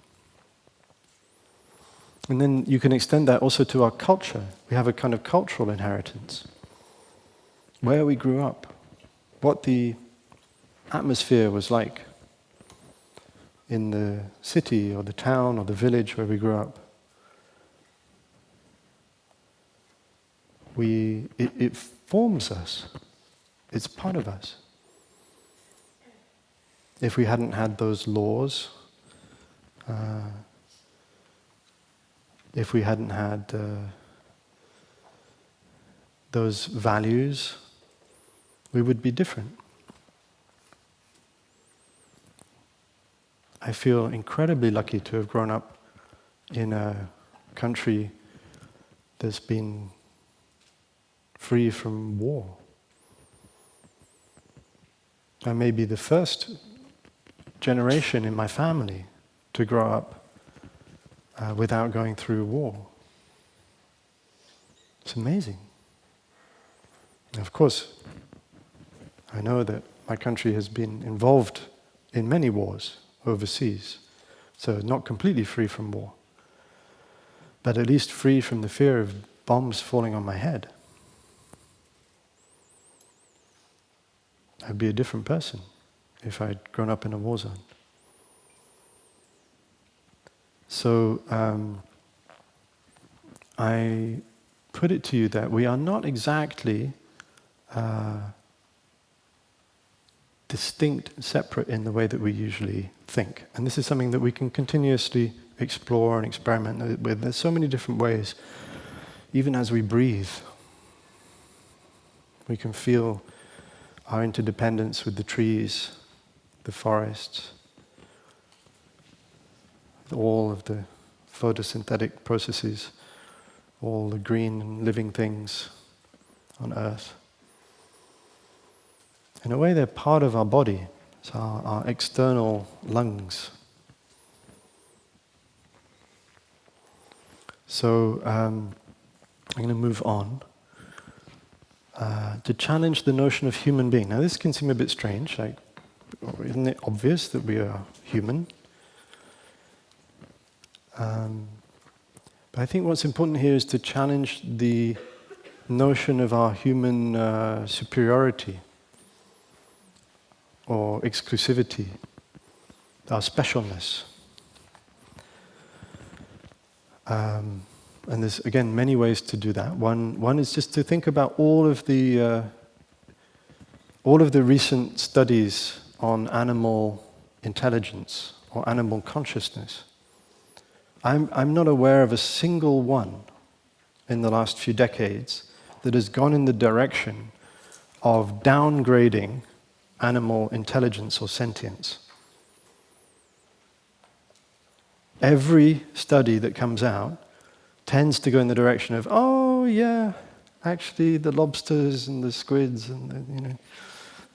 And then you can extend that also to our culture. We have a kind of cultural inheritance. Where we grew up, what the atmosphere was like in the city or the town or the village where we grew up. It forms us. It's part of us. If we hadn't had those laws, if we hadn't had those values, we would be different. I feel incredibly lucky to have grown up in a country that's been free from war. I may be the first generation in my family to grow up without going through war. It's amazing. And of course, I know that my country has been involved in many wars overseas, so not completely free from war, but at least free from the fear of bombs falling on my head. I'd be a different person if I'd grown up in a war zone. So I put it to you that we are not exactly distinct, separate in the way that we usually think. And this is something that we can continuously explore and experiment with. There's so many different ways. Even as we breathe, we can feel our interdependence with the trees, the forests, all of the photosynthetic processes, all the green and living things on earth. In a way, they're part of our body. It's our external lungs. So I'm going to move on to challenge the notion of human being. Now, this can seem a bit strange. Like, isn't it obvious that we are human? But I think what's important here is to challenge the notion of our human superiority or exclusivity, our specialness. And there's, again, many ways to do that. One is just to think about all of the recent studies on animal intelligence or animal consciousness. I'm not aware of a single one in the last few decades that has gone in the direction of downgrading animal intelligence or sentience. Every study that comes out tends to go in the direction of, oh yeah, actually the lobsters and the squids and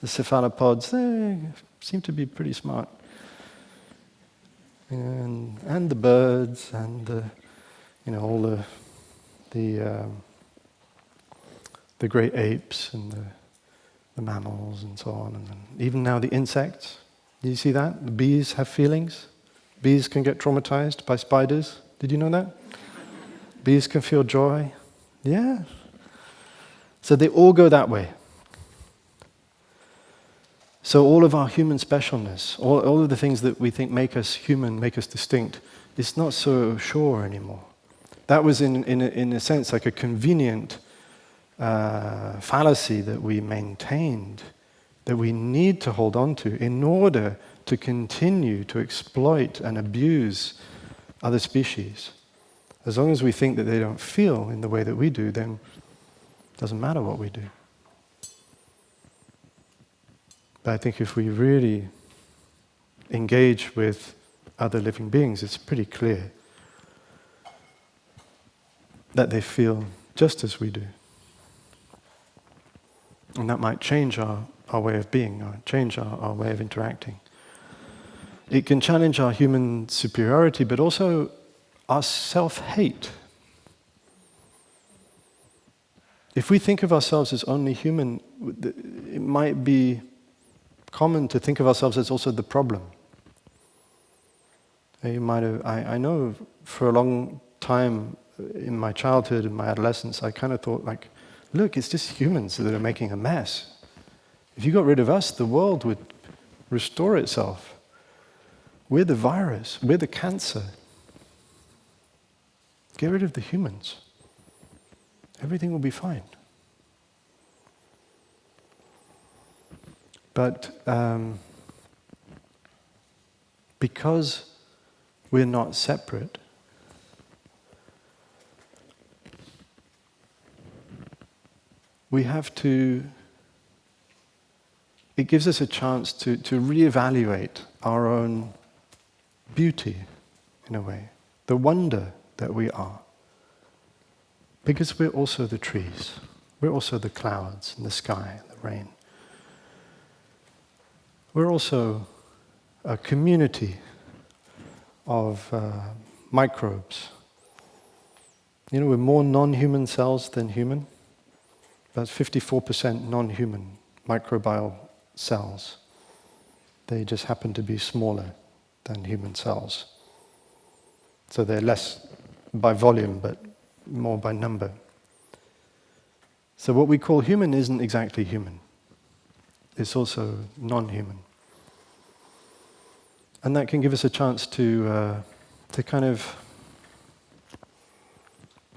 the cephalopods, they seem to be pretty smart. And the birds and all the great apes and the mammals and so on, and even now the insects. Did you see that? The bees have feelings. Bees can get traumatized by spiders. Did you know that? Bees can feel joy. Yeah. So they all go that way. So all of our human specialness, all of the things that we think make us human, make us distinct, it's not so sure anymore. That was in a sense like a convenient fallacy that we maintained, that we need to hold on to in order to continue to exploit and abuse other species. As long as we think that they don't feel in the way that we do, then it doesn't matter what we do. But I think if we really engage with other living beings, it's pretty clear that they feel just as we do. And that might change our way of being, or change our way of interacting. It can challenge our human superiority, but also our self-hate. If we think of ourselves as only human, it might be common to think of ourselves as also the problem. You might have, I know for a long time in my childhood and my adolescence, I kind of thought like, look, it's just humans that are making a mess. If you got rid of us, the world would restore itself. We're the virus, we're the cancer. Get rid of the humans. Everything will be fine. But because we're not separate, we have to, it gives us a chance to reevaluate our own beauty, in a way, the wonder that we are. Because we're also the trees, we're also the clouds and the sky and the rain. We're also a community of microbes. We're more non-human cells than human. That's 54% non-human microbial cells. They just happen to be smaller than human cells. So they're less by volume, but more by number. So what we call human isn't exactly human. it's also non-human. And that can give us a chance to kind of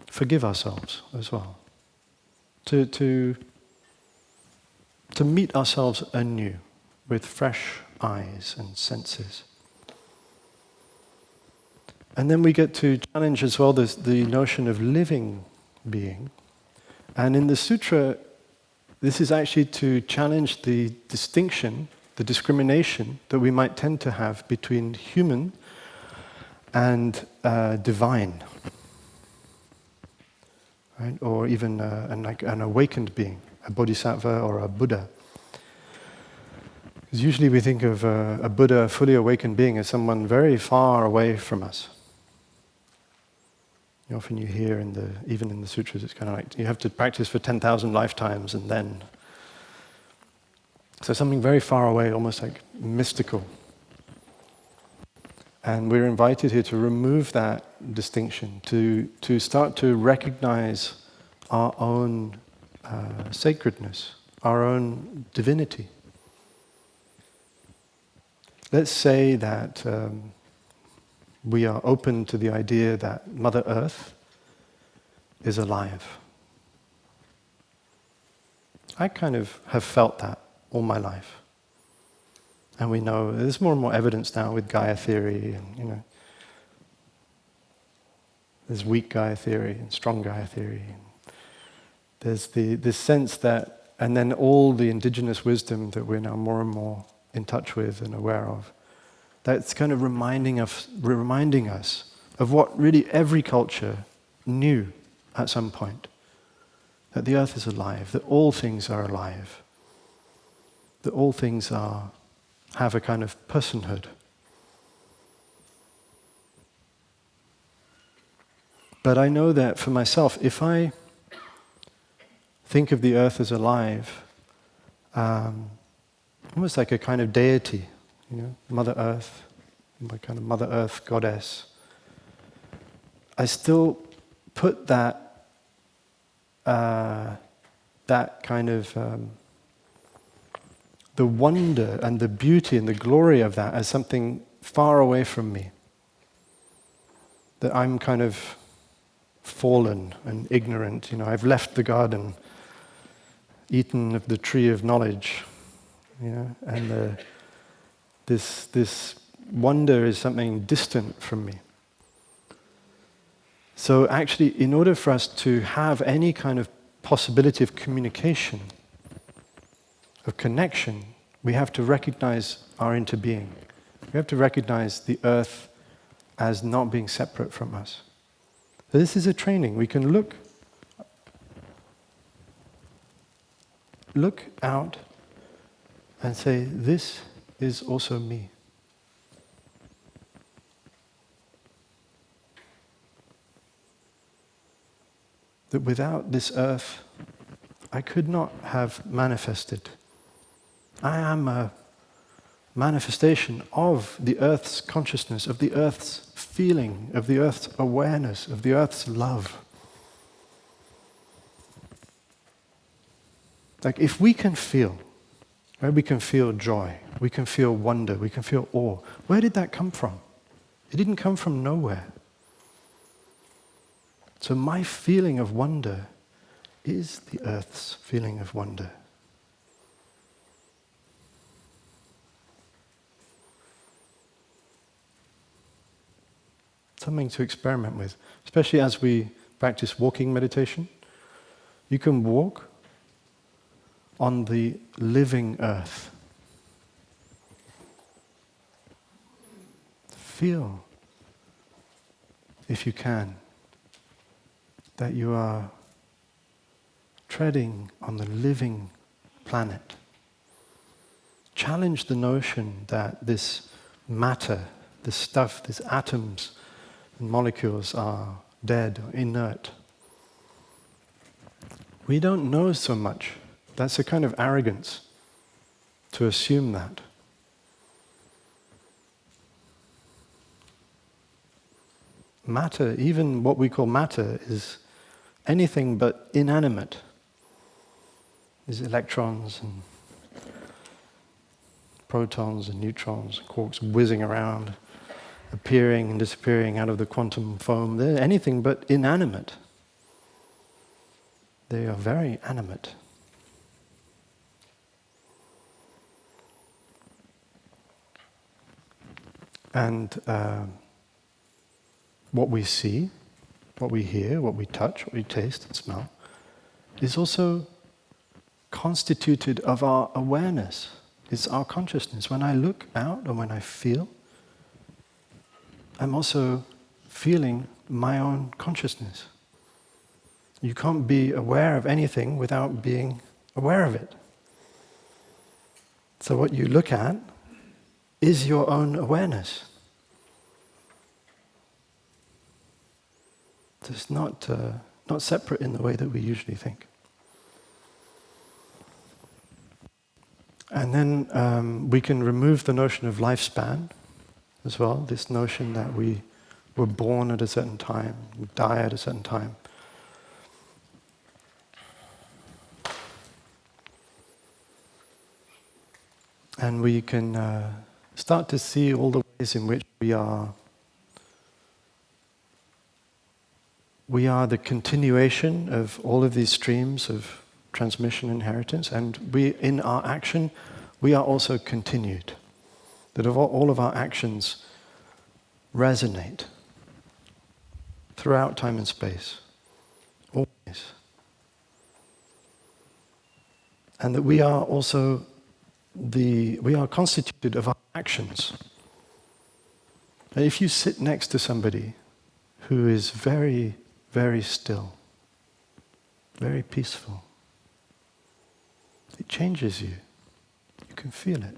forgive ourselves as well. To meet ourselves anew with fresh eyes and senses. And then we get to challenge as well the notion of living being. And in the sutra, this is actually to challenge the distinction, the discrimination that we might tend to have between human and divine, right? Or even an awakened being, a bodhisattva or a Buddha. Because usually we think of a Buddha, a fully awakened being, as someone very far away from us. Often you hear even in the sutras, it's kind of like you have to practice for 10,000 lifetimes and then. So something very far away, almost like mystical. And we're invited here to remove that distinction, to start to recognize our own sacredness, our own divinity. Let's say that we are open to the idea that Mother Earth is alive. I kind of have felt that all my life. And we know there's more and more evidence now with Gaia theory, and there's weak Gaia theory and strong Gaia theory. There's this sense that, and then all the indigenous wisdom that we're now more and more in touch with and aware of, that's kind of reminding us of what really every culture knew at some point. That the earth is alive, that all things are alive, that all things have a kind of personhood. But I know that for myself, if I think of the earth as alive, almost like a kind of deity, Mother Earth, my kind of Mother Earth goddess, I still put that kind of the wonder and the beauty and the glory of that as something far away from me. That I'm kind of fallen and ignorant. I've left the garden, eaten of the tree of knowledge, and this wonder is something distant from me. So actually, in order for us to have any kind of possibility of communication, of connection, we have to recognize our interbeing. We have to recognize the earth as not being separate from us. So this is a training. We can look out and say, this is also me. That without this earth, I could not have manifested. I am a manifestation of the earth's consciousness, of the earth's feeling, of the earth's awareness, of the earth's love. Like if we can feel, right, we can feel joy, we can feel wonder, we can feel awe. Where did that come from? It didn't come from nowhere. So my feeling of wonder is the earth's feeling of wonder. Something to experiment with, especially as we practice walking meditation. You can walk on the living earth. Feel, if you can, that you are treading on the living planet. Challenge the notion that this matter, this stuff, these atoms and molecules are dead or inert. We don't know so much. That's a kind of arrogance to assume that. Matter, even what we call matter, is anything but inanimate. These electrons and protons and neutrons, quarks whizzing around, appearing and disappearing out of the quantum foam. They're anything but inanimate. They are very animate. And what we see, what we hear, what we touch, what we taste and smell, is also constituted of our awareness. It's our consciousness. When I look out or when I feel, I'm also feeling my own consciousness. You can't be aware of anything without being aware of it. So what you look at is your own awareness. It's not separate in the way that we usually think. And then we can remove the notion of lifespan as well, this notion that we were born at a certain time, we die at a certain time. And we can start to see all the ways in which we are the continuation of all of these streams of transmission inheritance, and we, in our action, we are also continued. That all of our actions resonate throughout time and space, always. And that we are also we are constituted of our actions. And if you sit next to somebody who is very, very still, very peaceful, it changes you. You can feel it.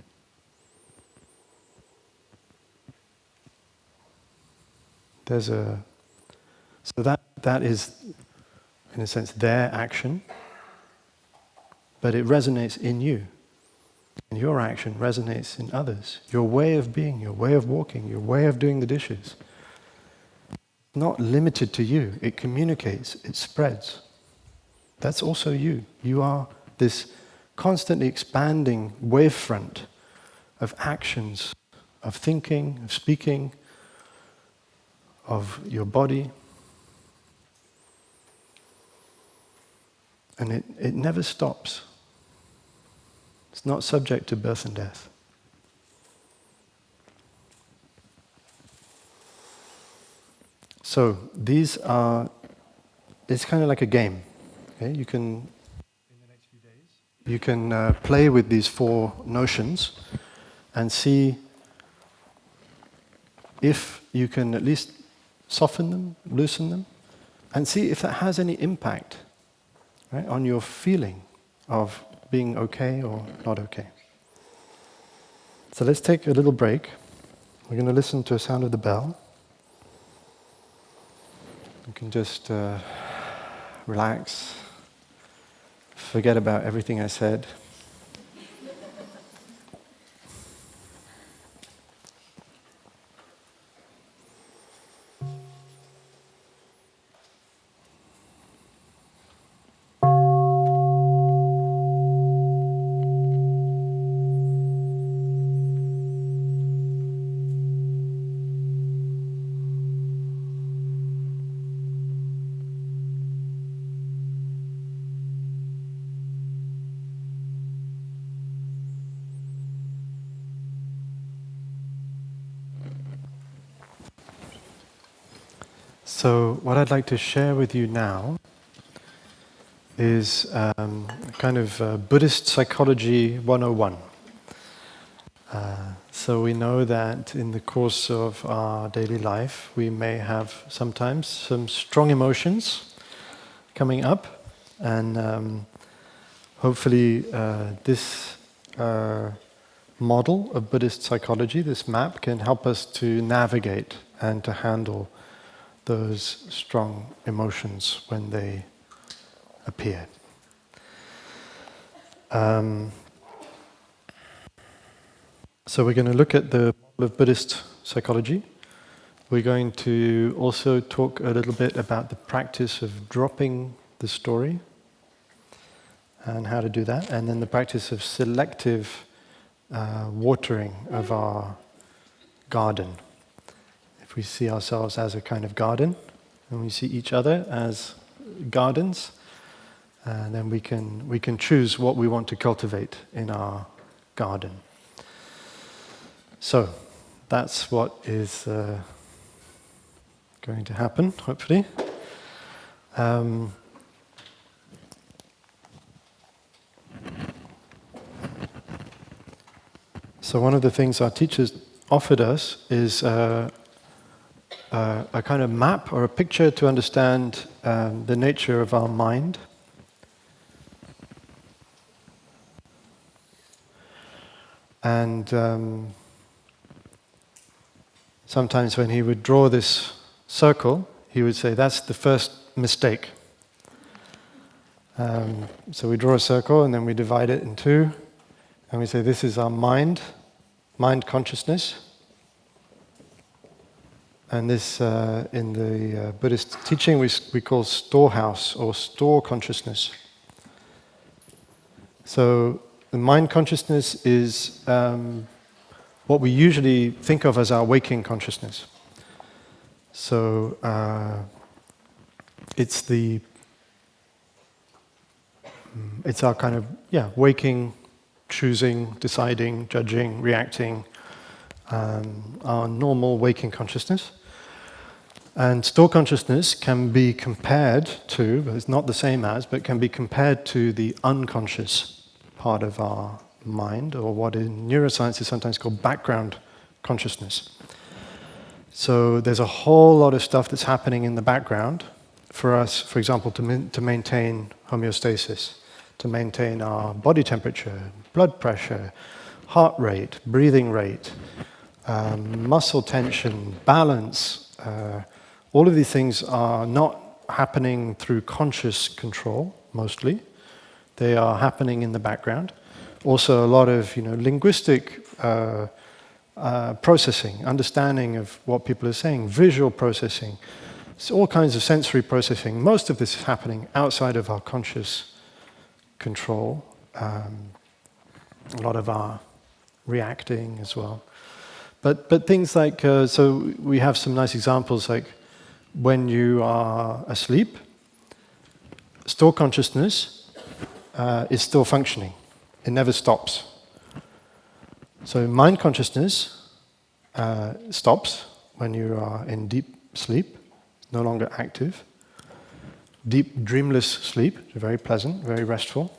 So that is, in a sense, their action, but it resonates in you. And your action resonates in others. Your way of being, your way of walking, your way of doing the dishes. Not limited to you. It communicates, it spreads. That's also you. You are this constantly expanding wavefront of actions, of thinking, of speaking, of your body. And it never stops. It's not subject to birth and death. So it's kind of like a game. Okay? You can, in the next few days, you can play with these four notions and see if you can at least soften them, loosen them, and see if that has any impact, right, on your feeling of being okay or not okay. So let's take a little break. We're going to listen to a sound of the bell. You can just relax, forget about everything I said. So what I'd like to share with you now is kind of Buddhist Psychology 101. So we know that in the course of our daily life we may have sometimes some strong emotions coming up, and hopefully this model of Buddhist psychology, this map, can help us to navigate and to handle those strong emotions when they appear. So we're going to look at the model of Buddhist psychology. We're going to also talk a little bit about the practice of dropping the story and how to do that, and then the practice of selective watering of our garden. If we see ourselves as a kind of garden, and we see each other as gardens, then we can choose what we want to cultivate in our garden. So that's what is going to happen, hopefully. So one of the things our teachers offered us is a kind of map or a picture to understand the nature of our mind. And sometimes when he would draw this circle, he would say, that's the first mistake. So we draw a circle and then we divide it in two, and we say this is our mind consciousness. And this, in the Buddhist teaching, we call storehouse or store consciousness. So the mind consciousness is what we usually think of as our waking consciousness. So it's our kind of waking, choosing, deciding, judging, reacting, our normal waking consciousness. And store consciousness can be compared to, but it's not the same as, but can be compared to the unconscious part of our mind, or what in neuroscience is sometimes called background consciousness. So there's a whole lot of stuff that's happening in the background for us, for example, to maintain homeostasis, to maintain our body temperature, blood pressure, heart rate, breathing rate, muscle tension, balance. All of these things are not happening through conscious control, mostly. They are happening in the background. Also a lot of linguistic processing, understanding of what people are saying, visual processing, so all kinds of sensory processing. Most of this is happening outside of our conscious control. A lot of our reacting as well. But things like, so we have some nice examples, like when you are asleep, store consciousness is still functioning. It never stops. So mind consciousness stops when you are in deep sleep, no longer active. Deep dreamless sleep, very pleasant, very restful.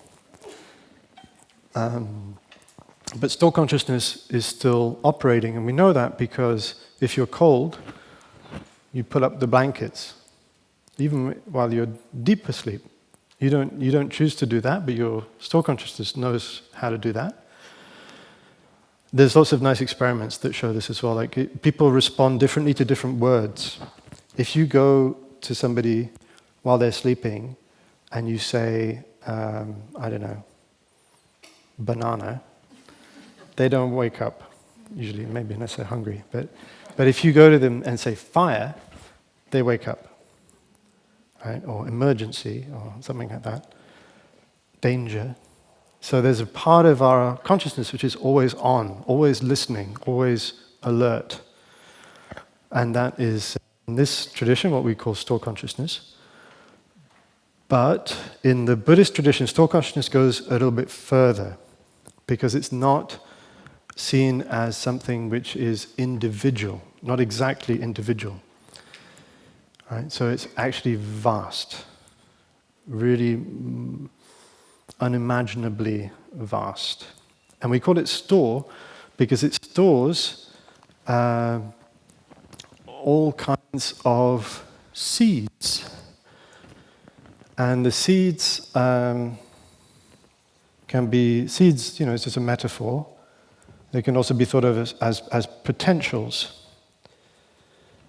But store consciousness is still operating, and we know that because if you're cold, you pull up the blankets, even while you're deep asleep. You don't choose to do that, but your store consciousness knows how to do that. There's lots of nice experiments that show this as well. Like people respond differently to different words. If you go to somebody while they're sleeping and you say, I don't know, banana, they don't wake up, usually, maybe unless they're hungry. But if you go to them and say fire, they wake up. Right? Or emergency, or something like that. Danger. So there's a part of our consciousness which is always on, always listening, always alert. And that is, in this tradition, what we call store consciousness. But in the Buddhist tradition, store consciousness goes a little bit further, because it's not seen as something which is individual, not exactly individual. Right? So it's actually vast, really unimaginably vast. And we call it store because it stores all kinds of seeds. And the seeds can be, seeds, it's just a metaphor. They can also be thought of as potentials.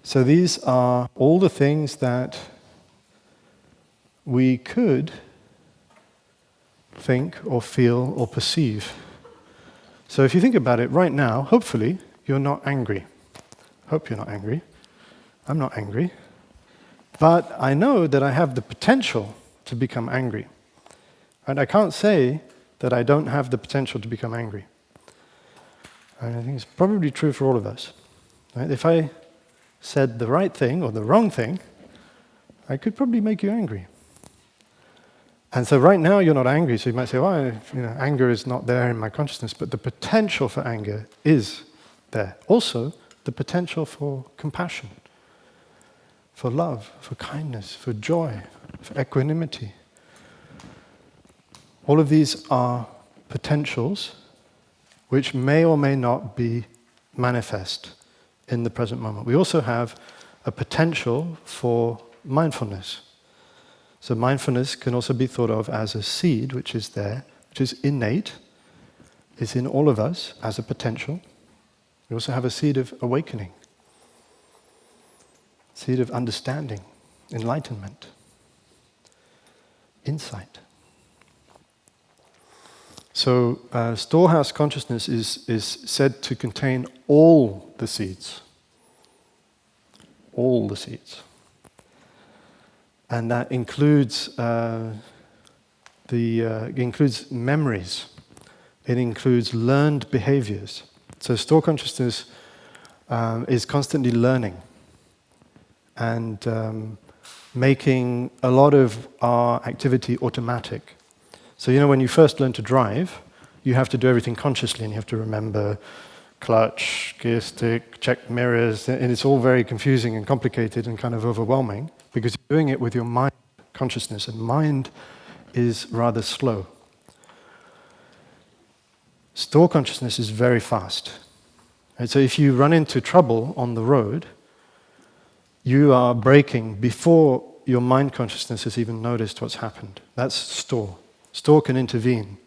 So these are all the things that we could think or feel or perceive. So if you think about it right now, hopefully you're not angry. Hope you're not angry. I'm not angry. But I know that I have the potential to become angry. And I can't say that I don't have the potential to become angry. And I think it's probably true for all of us. Right? If I said the right thing or the wrong thing, I could probably make you angry. And so right now you're not angry, so you might say, well, anger is not there in my consciousness, but the potential for anger is there. Also, the potential for compassion, for love, for kindness, for joy, for equanimity. All of these are potentials which may or may not be manifest in the present moment. We also have a potential for mindfulness. So mindfulness can also be thought of as a seed which is there, which is innate, is in all of us as a potential. We also have a seed of awakening, seed of understanding, enlightenment, insight. So storehouse consciousness is said to contain all the seeds. All the seeds. And that includes includes memories. It includes learned behaviors. So store consciousness is constantly learning and making a lot of our activity automatic. So when you first learn to drive, you have to do everything consciously, and you have to remember clutch, gear stick, check mirrors, and it's all very confusing and complicated and kind of overwhelming because you're doing it with your mind consciousness, and mind is rather slow. Store consciousness is very fast. And so if you run into trouble on the road, you are braking before your mind consciousness has even noticed what's happened. That's store. Store can intervene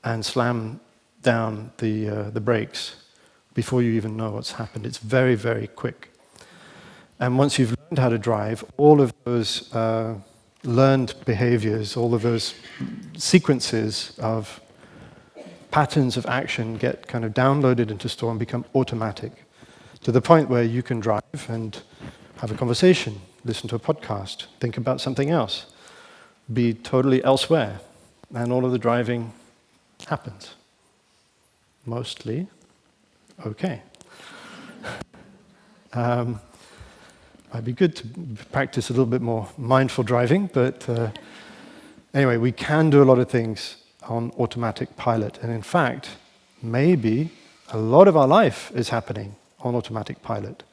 and slam down the brakes before you even know what's happened. It's very, very quick. And once you've learned how to drive, all of those learned behaviors, all of those sequences of patterns of action get kind of downloaded into store and become automatic, to the point where you can drive and have a conversation, listen to a podcast, think about something else, be totally elsewhere, and all of the driving happens. Mostly okay. Might be good to practice a little bit more mindful driving, but anyway, we can do a lot of things on automatic pilot. And in fact, maybe a lot of our life is happening on automatic pilot,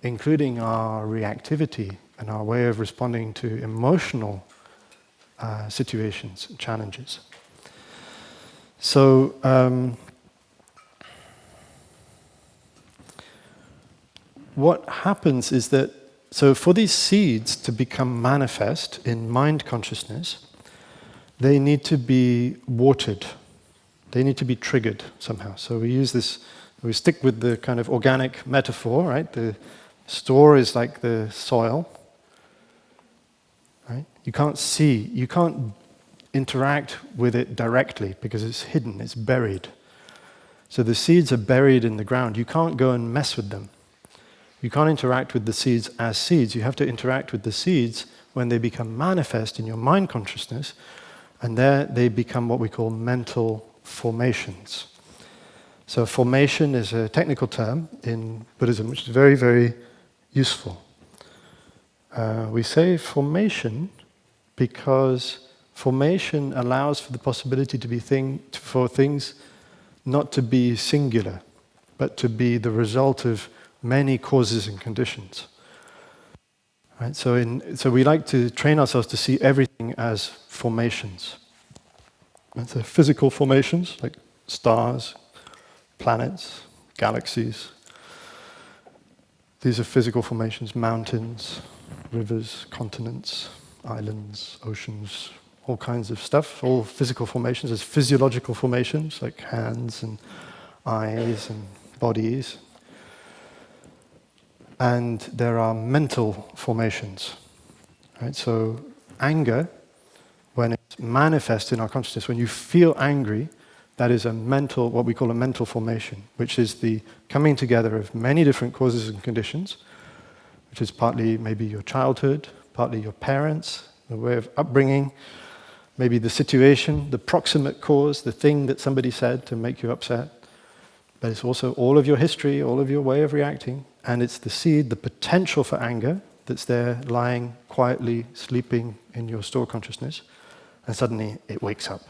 including our reactivity and our way of responding to emotional situations and challenges. So, what happens is that, so for these seeds to become manifest in mind consciousness, they need to be watered. They need to be triggered somehow. So we stick with the kind of organic metaphor, right? The store is like the soil, right? You can't interact with it directly because it's hidden, it's buried. So the seeds are buried in the ground. You can't go and mess with them. You can't interact with the seeds as seeds. You have to interact with the seeds when they become manifest in your mind consciousness, and there they become what we call mental formations. So formation is a technical term in Buddhism which is very, very useful. We say formation because formation allows for the possibility for things not to be singular, but to be the result of many causes and conditions. Right? So we like to train ourselves to see everything as formations. Right? So physical formations like stars, planets, galaxies. These are physical formations: mountains, rivers, continents, islands, oceans, all kinds of stuff. All physical formations. There's physiological formations like hands and eyes and bodies. And there are mental formations. Right? So anger, when it's manifest in our consciousness, when you feel angry, that is what we call a mental formation, which is the coming together of many different causes and conditions, which is partly maybe your childhood, partly your parents, the way of upbringing, maybe the situation, the proximate cause, the thing that somebody said to make you upset. but it's also all of your history, all of your way of reacting, and it's the seed, the potential for anger that's there lying quietly, sleeping in your store consciousness, and suddenly it wakes up.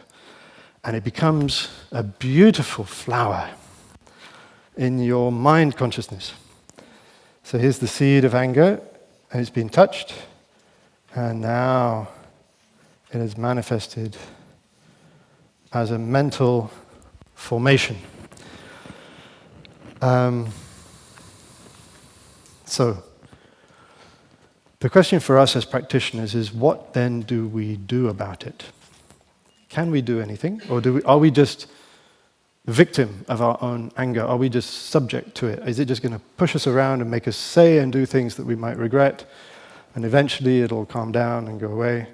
And it becomes a beautiful flower in your mind consciousness. So here's the seed of anger, and it's been touched, and now it is manifested as a mental formation. So, the question for us as practitioners is, what then do we do about it? Can we do anything? Or are we just victim of our own anger? Are we just subject to it? Is it just going to push us around and make us say and do things that we might regret, and eventually it'll calm down and go away?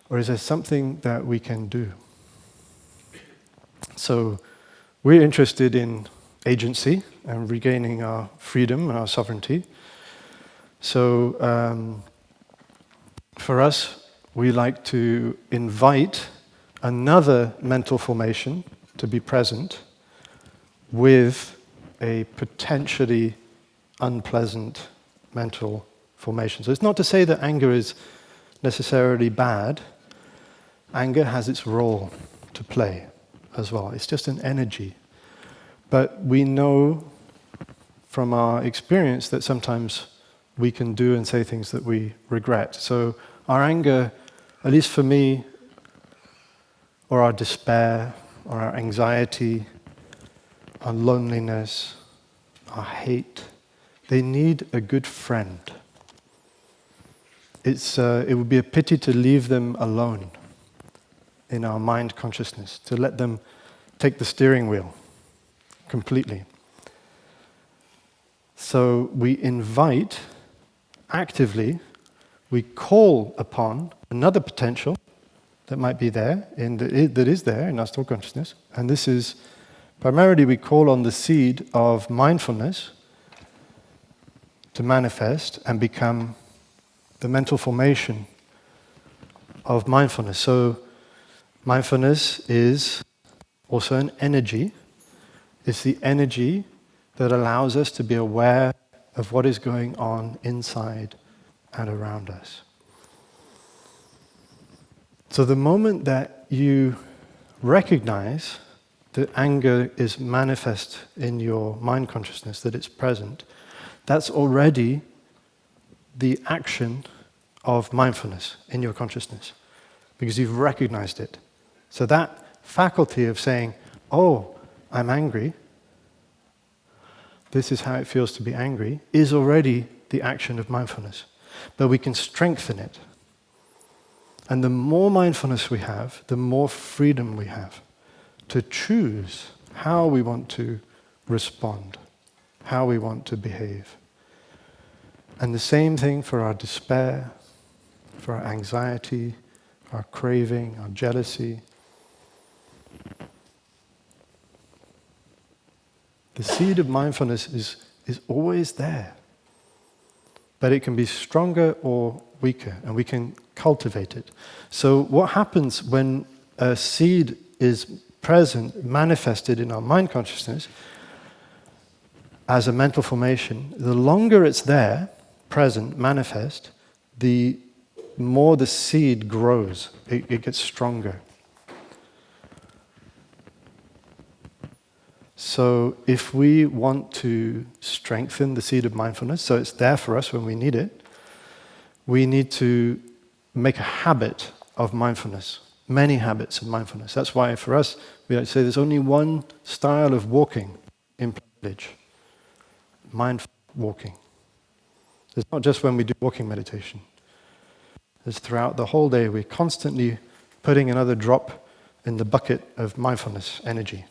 Or is there something that we can do? So we're interested in agency and regaining our freedom and our sovereignty. So for us, we like to invite another mental formation to be present with a potentially unpleasant mental formation. So it's not to say that anger is necessarily bad. Anger has its role to play as well. It's just an energy. But we know from our experience that sometimes we can do and say things that we regret. So our anger, at least for me, or our despair, or our anxiety, our loneliness, our hate, they need a good friend. It would be a pity to leave them alone in our mind consciousness, to let them take the steering wheel completely. So we invite, actively, we call upon another potential that might be there, that is there in our store consciousness, and this is, primarily we call on the seed of mindfulness to manifest and become the mental formation of mindfulness. So mindfulness is also an energy. It's the energy that allows us to be aware of what is going on inside and around us. So the moment that you recognize that anger is manifest in your mind consciousness, that it's present, that's already the action of mindfulness in your consciousness, because you've recognized it. So that faculty of saying, oh, I'm angry, this is how it feels to be angry, is already the action of mindfulness. But we can strengthen it. And the more mindfulness we have, the more freedom we have to choose how we want to respond, how we want to behave. And the same thing for our despair, for our anxiety, our craving, our jealousy. The seed of mindfulness is always there. But it can be stronger or weaker, and we can cultivate it. So what happens when a seed is present, manifested in our mind consciousness as a mental formation, the longer it's there, present, manifest, the more the seed grows. It gets stronger. So if we want to strengthen the seed of mindfulness, so it's there for us when we need it, we need to make a habit of mindfulness, many habits of mindfulness. That's why for us, we like to say there's only one style of walking in Plum Village, mindful walking. It's not just when we do walking meditation. It's throughout the whole day, we're constantly putting another drop in the bucket of mindfulness energy.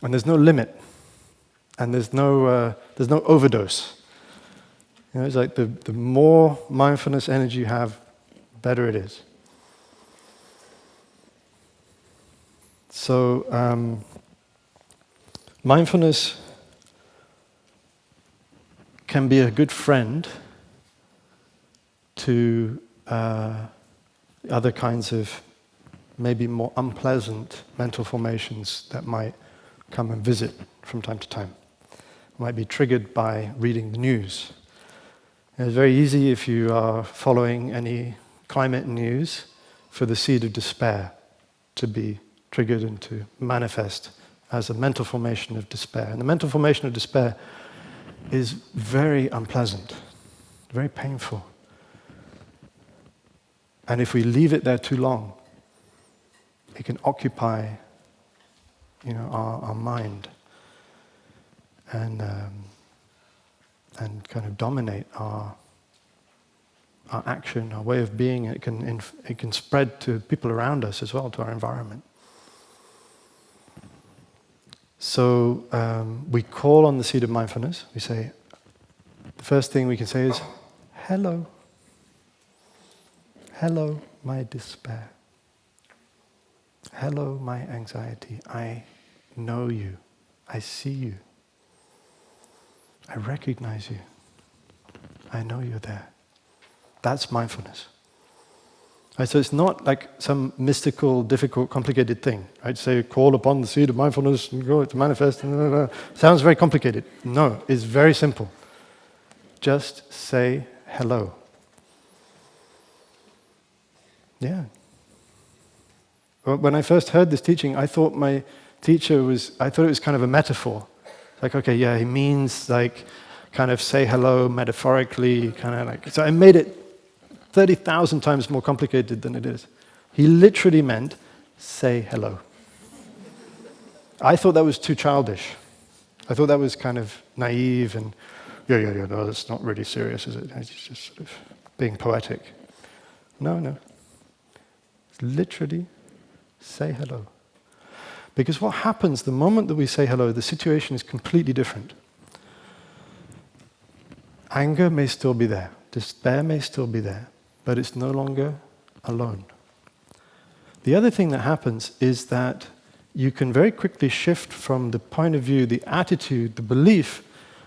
And there's no limit, and there's no overdose. You know, it's like the more mindfulness energy you have, better it is. So mindfulness can be a good friend to other kinds of maybe more unpleasant mental formations that might come and visit from time to time. Might be triggered by reading the news. And it's very easy if you are following any climate news for the seed of despair to be triggered and to manifest as a mental formation of despair. And the mental formation of despair is very unpleasant, very painful. And if we leave it there too long, it can occupy, our mind and kind of dominate our action, our way of being. It can spread to people around us as well, to our environment. So we call on the seed of mindfulness. We say, the first thing we can say is, hello. Hello, my despair. Hello, my anxiety. I know you. I see you. I recognize you. I know you're there. That's mindfulness. Right, so it's not like some mystical, difficult, complicated thing. Right? Say, call upon the seed of mindfulness and go to manifest. Sounds very complicated. No, it's very simple. Just say hello. Yeah. Well, when I first heard this teaching, I thought it was kind of a metaphor. Like, okay, yeah, he means like kind of say hello metaphorically, kind of like, so I made it 30,000 times more complicated than it is. He literally meant say hello. I thought that was too childish. I thought that was kind of naive and, no, that's not really serious, is it? It's just sort of being poetic. No. Literally say hello. Because what happens the moment that we say hello, the situation is completely different. Anger may still be there, despair may still be there, but it's no longer alone. The other thing that happens is that you can very quickly shift from the point of view, the attitude, the belief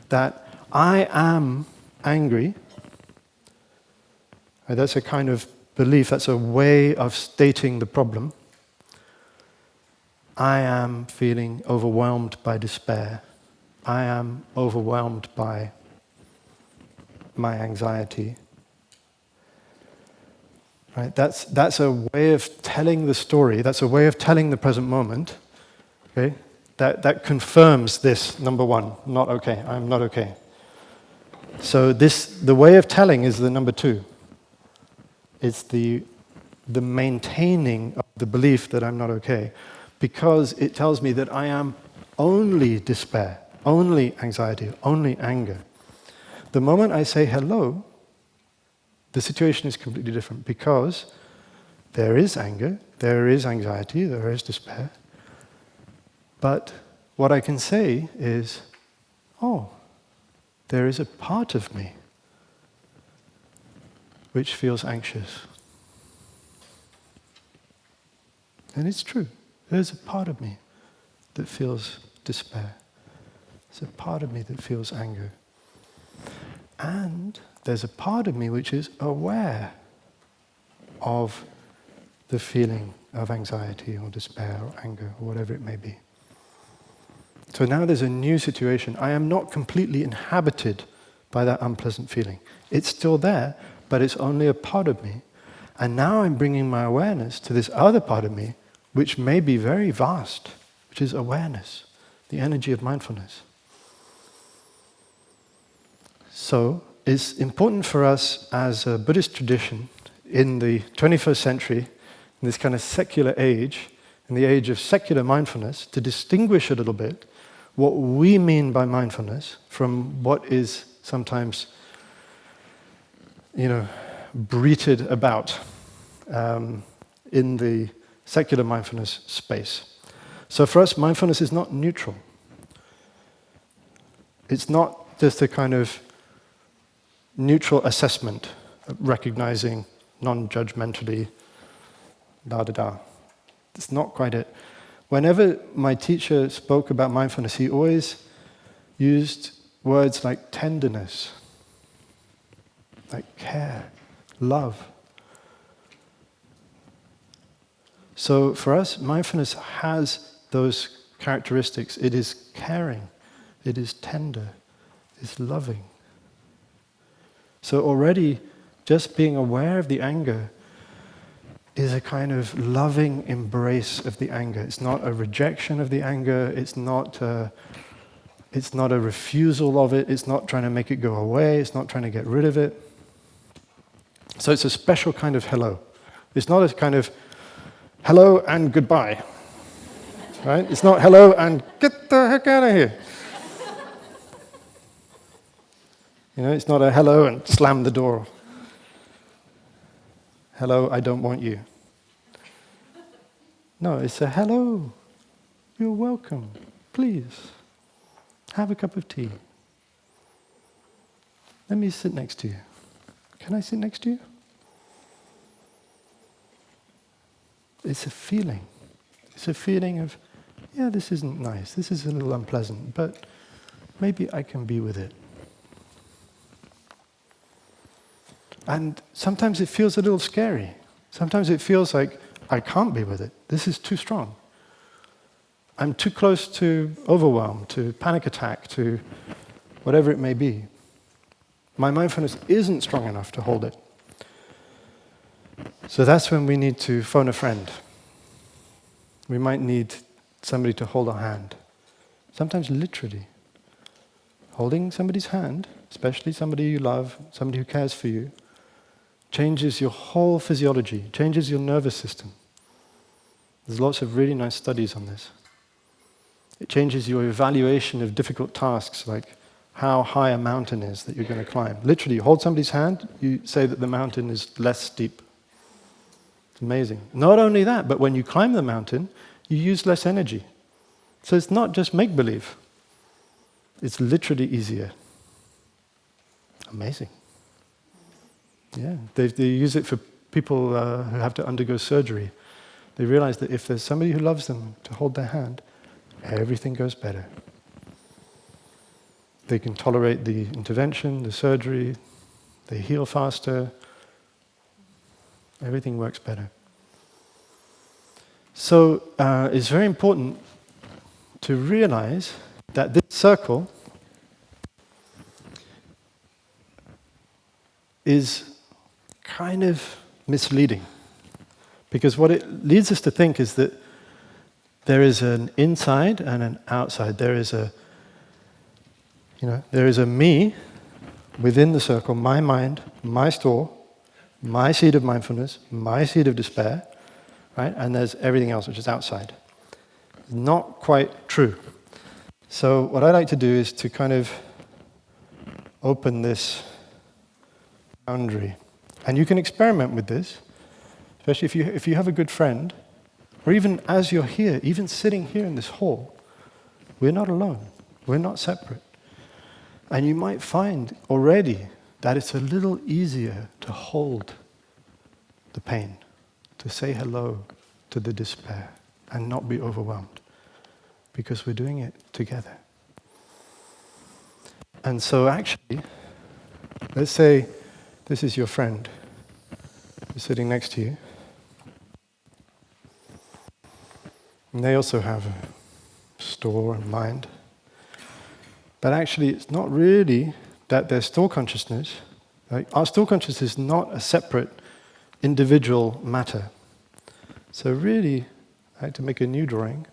that I am angry. That's a kind of belief, that's a way of stating the problem. I am feeling overwhelmed by despair. I am overwhelmed by my anxiety. Right? That's a way of telling the story, that's a way of telling the present moment. Okay? That confirms this, number one, not okay, I'm not okay. So the way of telling is the number two. It's the maintaining of the belief that I'm not okay, because it tells me that I am only despair, only anxiety, only anger. The moment I say hello, the situation is completely different, because there is anger, there is anxiety, there is despair. But what I can say is, oh, there is a part of me which feels anxious. And it's true. There's a part of me that feels despair. There's a part of me that feels anger. And there's a part of me which is aware of the feeling of anxiety or despair or anger or whatever it may be. So now there's a new situation. I am not completely inhabited by that unpleasant feeling. It's still there, but it's only a part of me. And now I'm bringing my awareness to this other part of me, which may be very vast, which is awareness, the energy of mindfulness. So it's important for us as a Buddhist tradition in the 21st century, in this kind of secular age, in the age of secular mindfulness, to distinguish a little bit what we mean by mindfulness from what is sometimes bruited about in the secular mindfulness space. So for us, mindfulness is not neutral. It's not just a kind of neutral assessment, recognizing non-judgmentally, da-da-da. It's not quite it. Whenever my teacher spoke about mindfulness, he always used words like tenderness, like care, love. So for us, mindfulness has those characteristics. It is caring, it is tender, it's loving. So already, just being aware of the anger is a kind of loving embrace of the anger. It's not a rejection of the anger, it's not a refusal of it, it's not trying to make it go away, it's not trying to get rid of it. So it's a special kind of hello. It's not a kind of hello and goodbye, right? It's not hello and get the heck out of here. It's not a hello and slam the door. Hello, I don't want you. No, it's a hello. You're welcome. Please, have a cup of tea. Let me sit next to you. Can I sit next to you? It's a feeling. It's a feeling of, yeah, this isn't nice. This is a little unpleasant, but maybe I can be with it. And sometimes it feels a little scary. Sometimes it feels like, I can't be with it. This is too strong. I'm too close to overwhelm, to panic attack, to whatever it may be. My mindfulness isn't strong enough to hold it. So that's when we need to phone a friend. We might need somebody to hold our hand. Sometimes literally. Holding somebody's hand, especially somebody you love, somebody who cares for you, changes your whole physiology, changes your nervous system. There's lots of really nice studies on this. It changes your evaluation of difficult tasks, like how high a mountain is that you're going to climb. Literally, you hold somebody's hand, you say that the mountain is less steep. It's amazing. Not only that, but when you climb the mountain, you use less energy. So it's not just make-believe. It's literally easier. Amazing. Yeah, they use it for people who have to undergo surgery. They realize that if there's somebody who loves them to hold their hand, everything goes better. They can tolerate the intervention, the surgery, they heal faster, everything works better. So it's very important to realize that this circle is kind of misleading. Because what it leads us to think is that there is an inside and an outside. There is a me within the circle, my mind, my store, my seed of mindfulness, my seed of despair, right? And there's everything else which is outside. Not quite true. So what I like to do is to kind of open this boundary. And you can experiment with this, especially if you have a good friend, or even as you're here, even sitting here in this hall, we're not alone. We're not separate. And you might find already that it's a little easier to hold the pain, to say hello to the despair, and not be overwhelmed, because we're doing it together. And so actually, let's say this is your friend who's sitting next to you. And they also have a store and mind. But actually, it's not really that their store consciousness, like our store consciousness is not a separate individual matter. So really, I like to make a new drawing,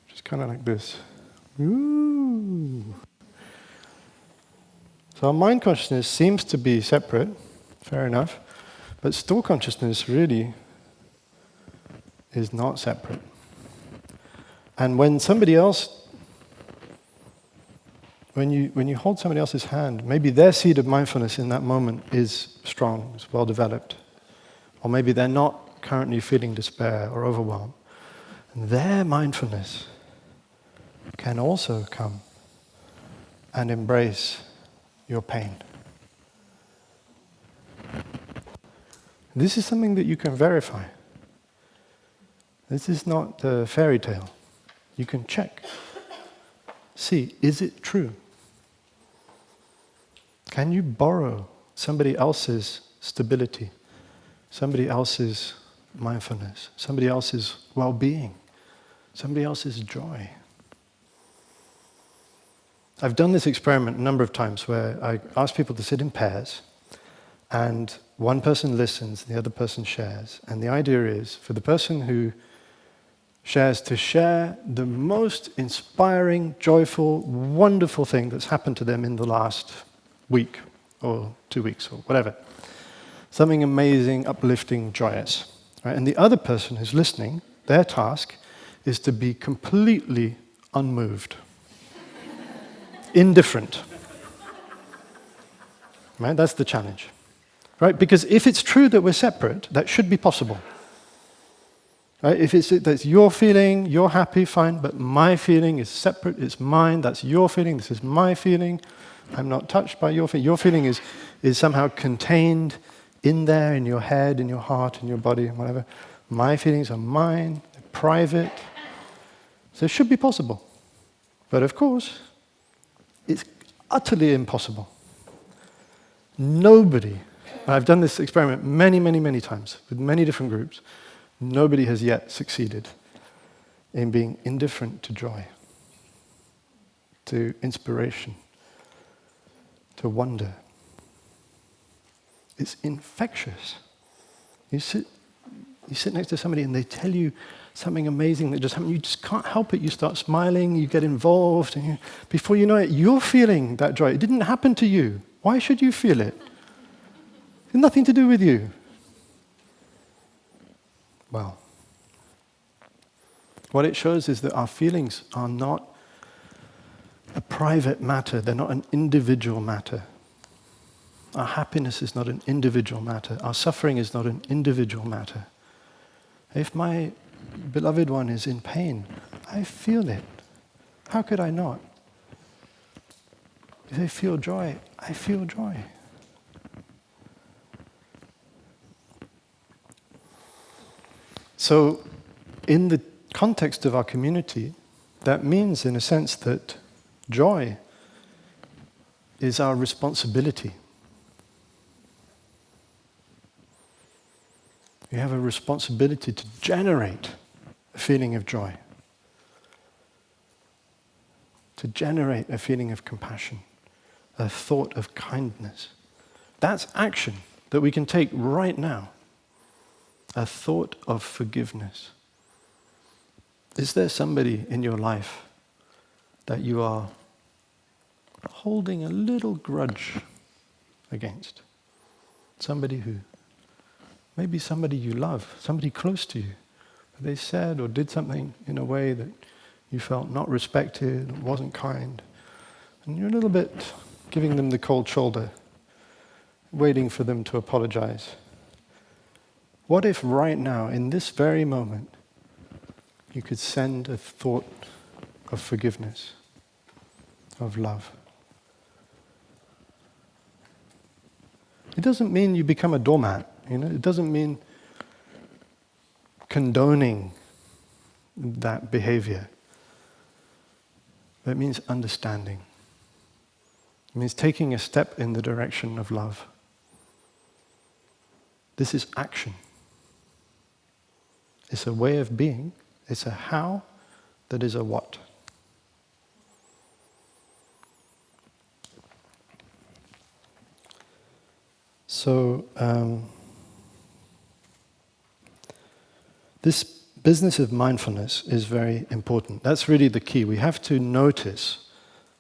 which is kind of like this. Ooh. So our mind consciousness seems to be separate, fair enough, but store consciousness really is not separate. And when somebody else, when you hold somebody else's hand, maybe their seed of mindfulness in that moment is strong, is well developed, or maybe they're not currently feeling despair or overwhelm, and their mindfulness can also come and embrace your pain. This is something that you can verify. This is not a fairy tale. You can check. See, is it true? Can you borrow somebody else's stability, somebody else's mindfulness, somebody else's well-being, somebody else's joy. I've done this experiment a number of times where I ask people to sit in pairs, and one person listens, the other person shares. And the idea is for the person who shares to share the most inspiring, joyful, wonderful thing that's happened to them in the last week or 2 weeks or whatever. Something amazing, uplifting, joyous. Right? And the other person who's listening, their task is to be completely unmoved, indifferent. Right? That's the challenge. Right? Because if it's true that we're separate, that should be possible. Right? If it's that's your feeling, you're happy, fine, but my feeling is separate, it's mine, that's your feeling, this is my feeling, I'm not touched by your feeling. Your feeling is somehow contained in there, in your head, in your heart, in your body, whatever. My feelings are mine, they're private. So it should be possible. But of course, it's utterly impossible. Nobody, I've done this experiment many, many, many times with many different groups, nobody has yet succeeded in being indifferent to joy, to inspiration, to wonder. It's infectious. You sit next to somebody and they tell you something amazing that just happened. You just can't help it. You start smiling, you get involved, and before you know it, you're feeling that joy. It didn't happen to you. Why should you feel it? It's nothing to do with you. Well, what it shows is that our feelings are not a private matter. They're not an individual matter. Our happiness is not an individual matter. Our suffering is not an individual matter. If my beloved one is in pain, I feel it. How could I not? If they feel joy, I feel joy. So, in the context of our community, that means, in a sense, that joy is our responsibility. We have a responsibility to generate a feeling of joy, to generate a feeling of compassion, a thought of kindness. That's action that we can take right now. A thought of forgiveness. Is there somebody in your life that you are holding a little grudge against? Somebody who, maybe somebody you love, somebody close to you, but they said or did something in a way that you felt not respected, wasn't kind, and you're a little bit giving them the cold shoulder, waiting for them to apologize. What if right now, in this very moment, you could send a thought of forgiveness, of love? It doesn't mean you become a doormat, It doesn't mean condoning that behavior. But it means understanding. It means taking a step in the direction of love. This is action. It's a way of being. It's a how that is a what. So, this business of mindfulness is very important. That's really the key. We have to notice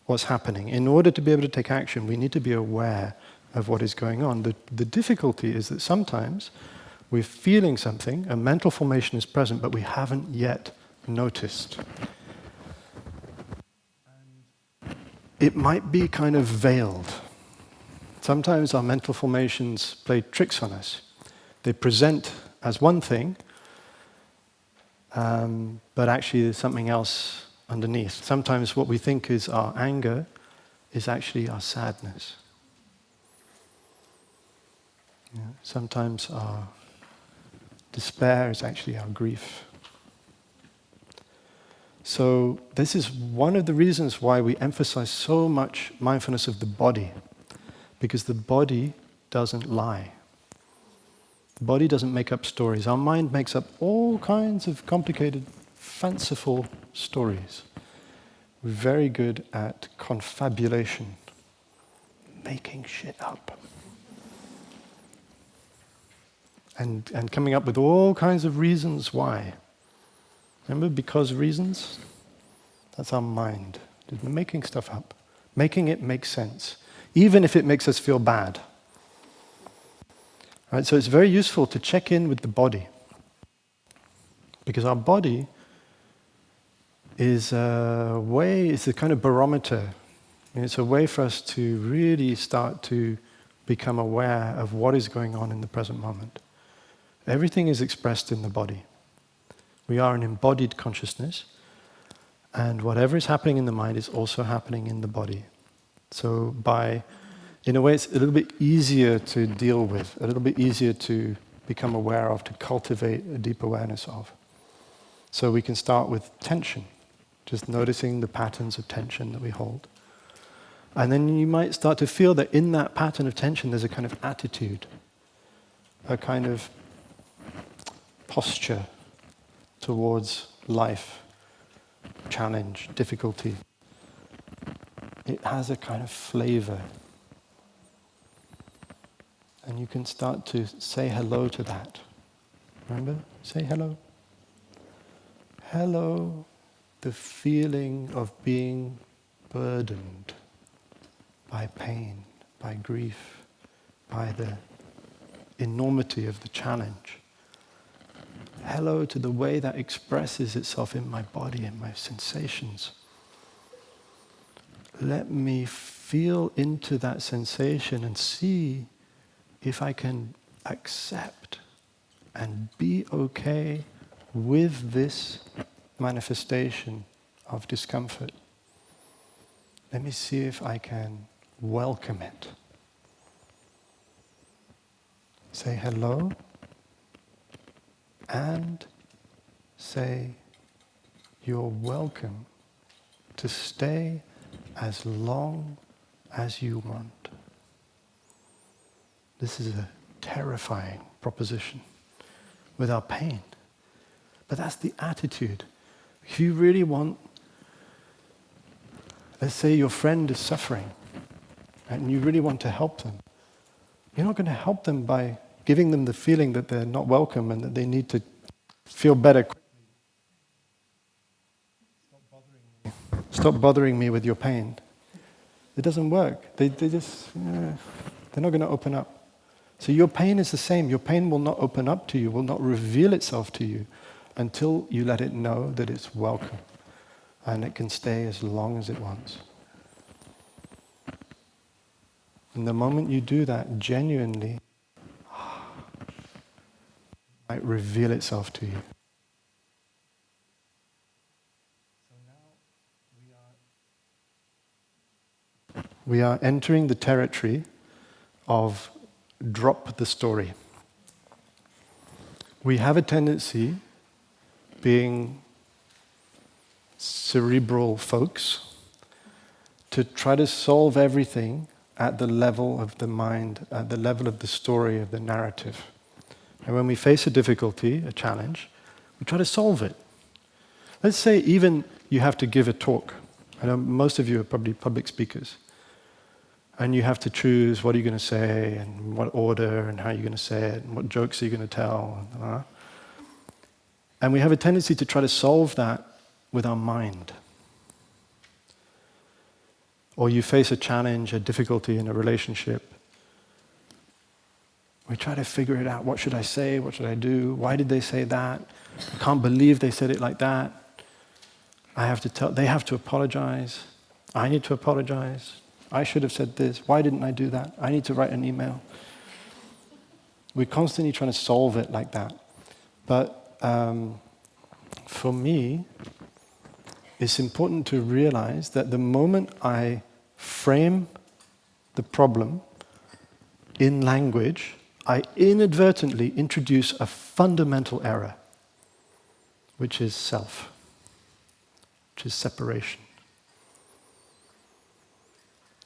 what's happening. In order to be able to take action, we need to be aware of what is going on. The difficulty is that sometimes we're feeling something, a mental formation is present, but we haven't yet noticed. It might be kind of veiled. Sometimes our mental formations play tricks on us. They present as one thing, but actually there's something else underneath. Sometimes what we think is our anger is actually our sadness. Sometimes our despair is actually our grief. So this is one of the reasons why we emphasize so much mindfulness of the body, because the body doesn't lie. The body doesn't make up stories. Our mind makes up all kinds of complicated, fanciful stories. We're very good at confabulation, making shit up. And coming up with all kinds of reasons why. Remember, because reasons? That's our mind. We're making stuff up. Making it make sense. Even if it makes us feel bad. Right, so it's very useful to check in with the body. Because our body is it's a kind of barometer. It's a way for us to really start to become aware of what is going on in the present moment. Everything is expressed in the body. We are an embodied consciousness, and whatever is happening in the mind is also happening in the body. So in a way, it's a little bit easier to deal with, a little bit easier to become aware of, to cultivate a deep awareness of. So we can start with tension, just noticing the patterns of tension that we hold. And then you might start to feel that in that pattern of tension, there's a kind of attitude, a kind of posture towards life, challenge, difficulty. It has a kind of flavor. And you can start to say hello to that. Remember? Say hello. Hello, the feeling of being burdened by pain, by grief, by the enormity of the challenge. Hello to the way that expresses itself in my body and my sensations. Let me feel into that sensation and see if I can accept and be okay with this manifestation of discomfort. Let me see if I can welcome it. Say hello and say you're welcome to stay as long as you want. This is a terrifying proposition with our pain. But that's the attitude. If you really want, let's say your friend is suffering and you really want to help them, you're not going to help them by giving them the feeling that they're not welcome and that they need to feel better. Stop bothering me with your pain. It doesn't work. They're not going to open up. So your pain is the same. Your pain will not open up to you, will not reveal itself to you until you let it know that it's welcome and it can stay as long as it wants. And the moment you do that genuinely, it might reveal itself to you. So now we are entering the territory of drop the story. We have a tendency, being cerebral folks, to try to solve everything at the level of the mind, at the level of the story, of the narrative. And when we face a difficulty, a challenge, we try to solve it. Let's say even you have to give a talk. I know most of you are probably public speakers. And you have to choose what are you going to say, and what order, and how you're going to say it, and what jokes are you going to tell. And we have a tendency to try to solve that with our mind. Or you face a challenge, a difficulty in a relationship. We try to figure it out. What should I say? What should I do? Why did they say that? I can't believe they said it like that. They have to apologize. I need to apologize. I should have said this. Why didn't I do that? I need to write an email. We're constantly trying to solve it like that. But for me, it's important to realize that the moment I frame the problem in language, I inadvertently introduce a fundamental error, which is self, which is separation.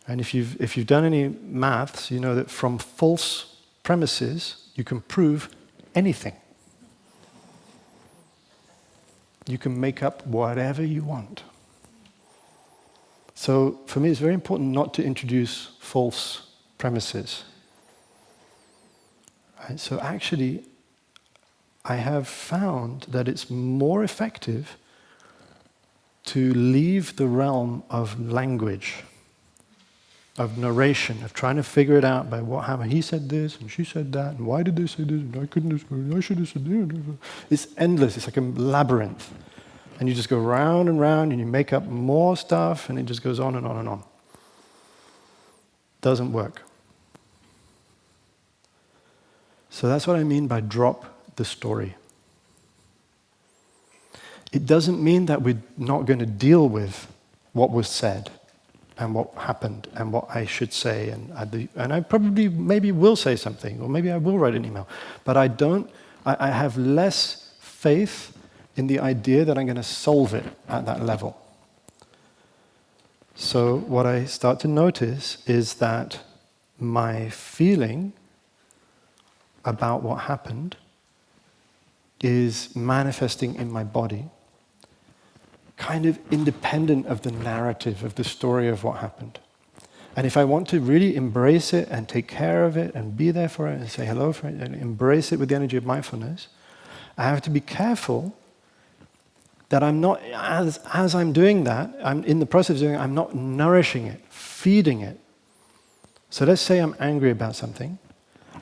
And if you've done any maths, you know that from false premises, you can prove anything. You can make up whatever you want. So for me, it's very important not to introduce false premises. Right? So actually, I have found that it's more effective to leave the realm of language, of narration, of trying to figure it out by what happened. He said this, and she said that, and why did they say this, and I couldn't, I should have said this. It's endless, it's like a labyrinth. And you just go round and round, and you make up more stuff, and it just goes on and on and on. Doesn't work. So that's what I mean by drop the story. It doesn't mean that we're not going to deal with what was said and what happened and what I should say, and I probably maybe will say something, or maybe I will write an email, but I have less faith in the idea that I'm going to solve it at that level. So what I start to notice is that my feeling about what happened is manifesting in my body, kind of independent of the narrative, of the story of what happened. And if I want to really embrace it and take care of it and be there for it and say hello for it and embrace it with the energy of mindfulness, I have to be careful that I'm not, as I'm doing that, I'm in the process of doing it, I'm not nourishing it, feeding it. So let's say I'm angry about something.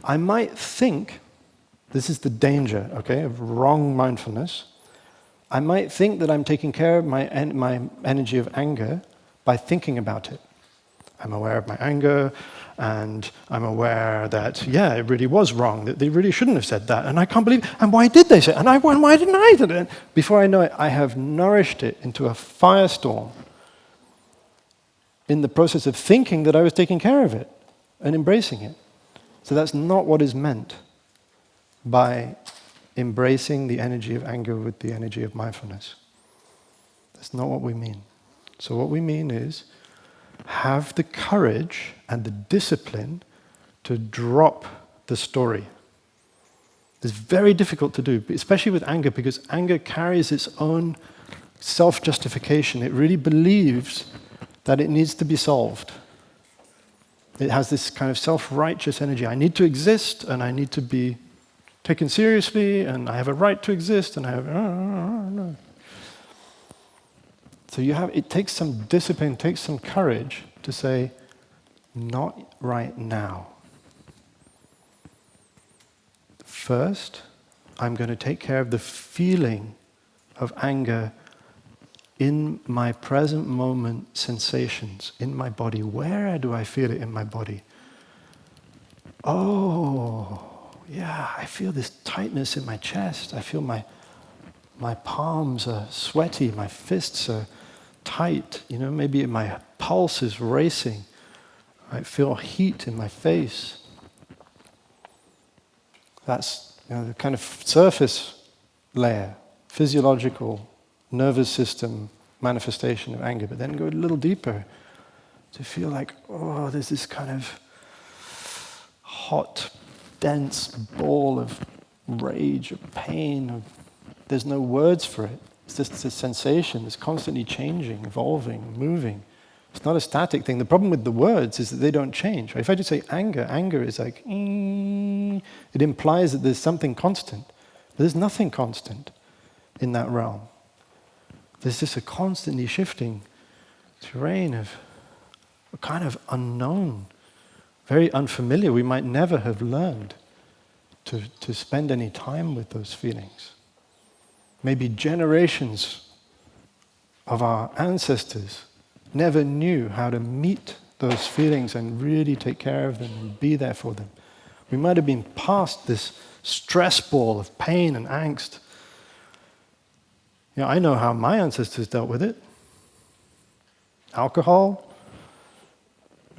I might think, this is the danger, okay, of wrong mindfulness. I might think that I'm taking care of my energy of anger by thinking about it. I'm aware of my anger, and I'm aware that, yeah, it really was wrong, that they really shouldn't have said that, and I can't believe, and why did they say it, and why didn't I do it? Before I know it, I have nourished it into a firestorm in the process of thinking that I was taking care of it and embracing it. So that's not what is meant by embracing the energy of anger with the energy of mindfulness. That's not what we mean. So what we mean is have the courage and the discipline to drop the story. It's very difficult to do, especially with anger, because anger carries its own self-justification. It really believes that it needs to be solved. It has this kind of self-righteous energy. I need to exist, and I need to be taken seriously, and I have a right to exist, and I have... No. So it takes some discipline, takes some courage to say, not right now. First, I'm going to take care of the feeling of anger in my present moment sensations, in my body. Where do I feel it in my body? Oh, yeah, I feel this tightness in my chest. I feel my palms are sweaty, my fists are tight. Maybe my pulse is racing. I feel heat in my face. That's the kind of surface layer, physiological, nervous system manifestation of anger. But then go a little deeper to feel like, oh, there's this kind of hot, dense ball of rage, of pain. There's no words for it. It's just a sensation that's constantly changing, evolving, moving. It's not a static thing. The problem with the words is that they don't change. Right? If I just say anger is like, it implies that there's something constant. But there's nothing constant in that realm. There's just a constantly shifting terrain of a kind of unknown, very unfamiliar. We might never have learned to spend any time with those feelings. Maybe generations of our ancestors never knew how to meet those feelings and really take care of them and be there for them. We might have been past this stress ball of pain and angst. I know how my ancestors dealt with it. Alcohol,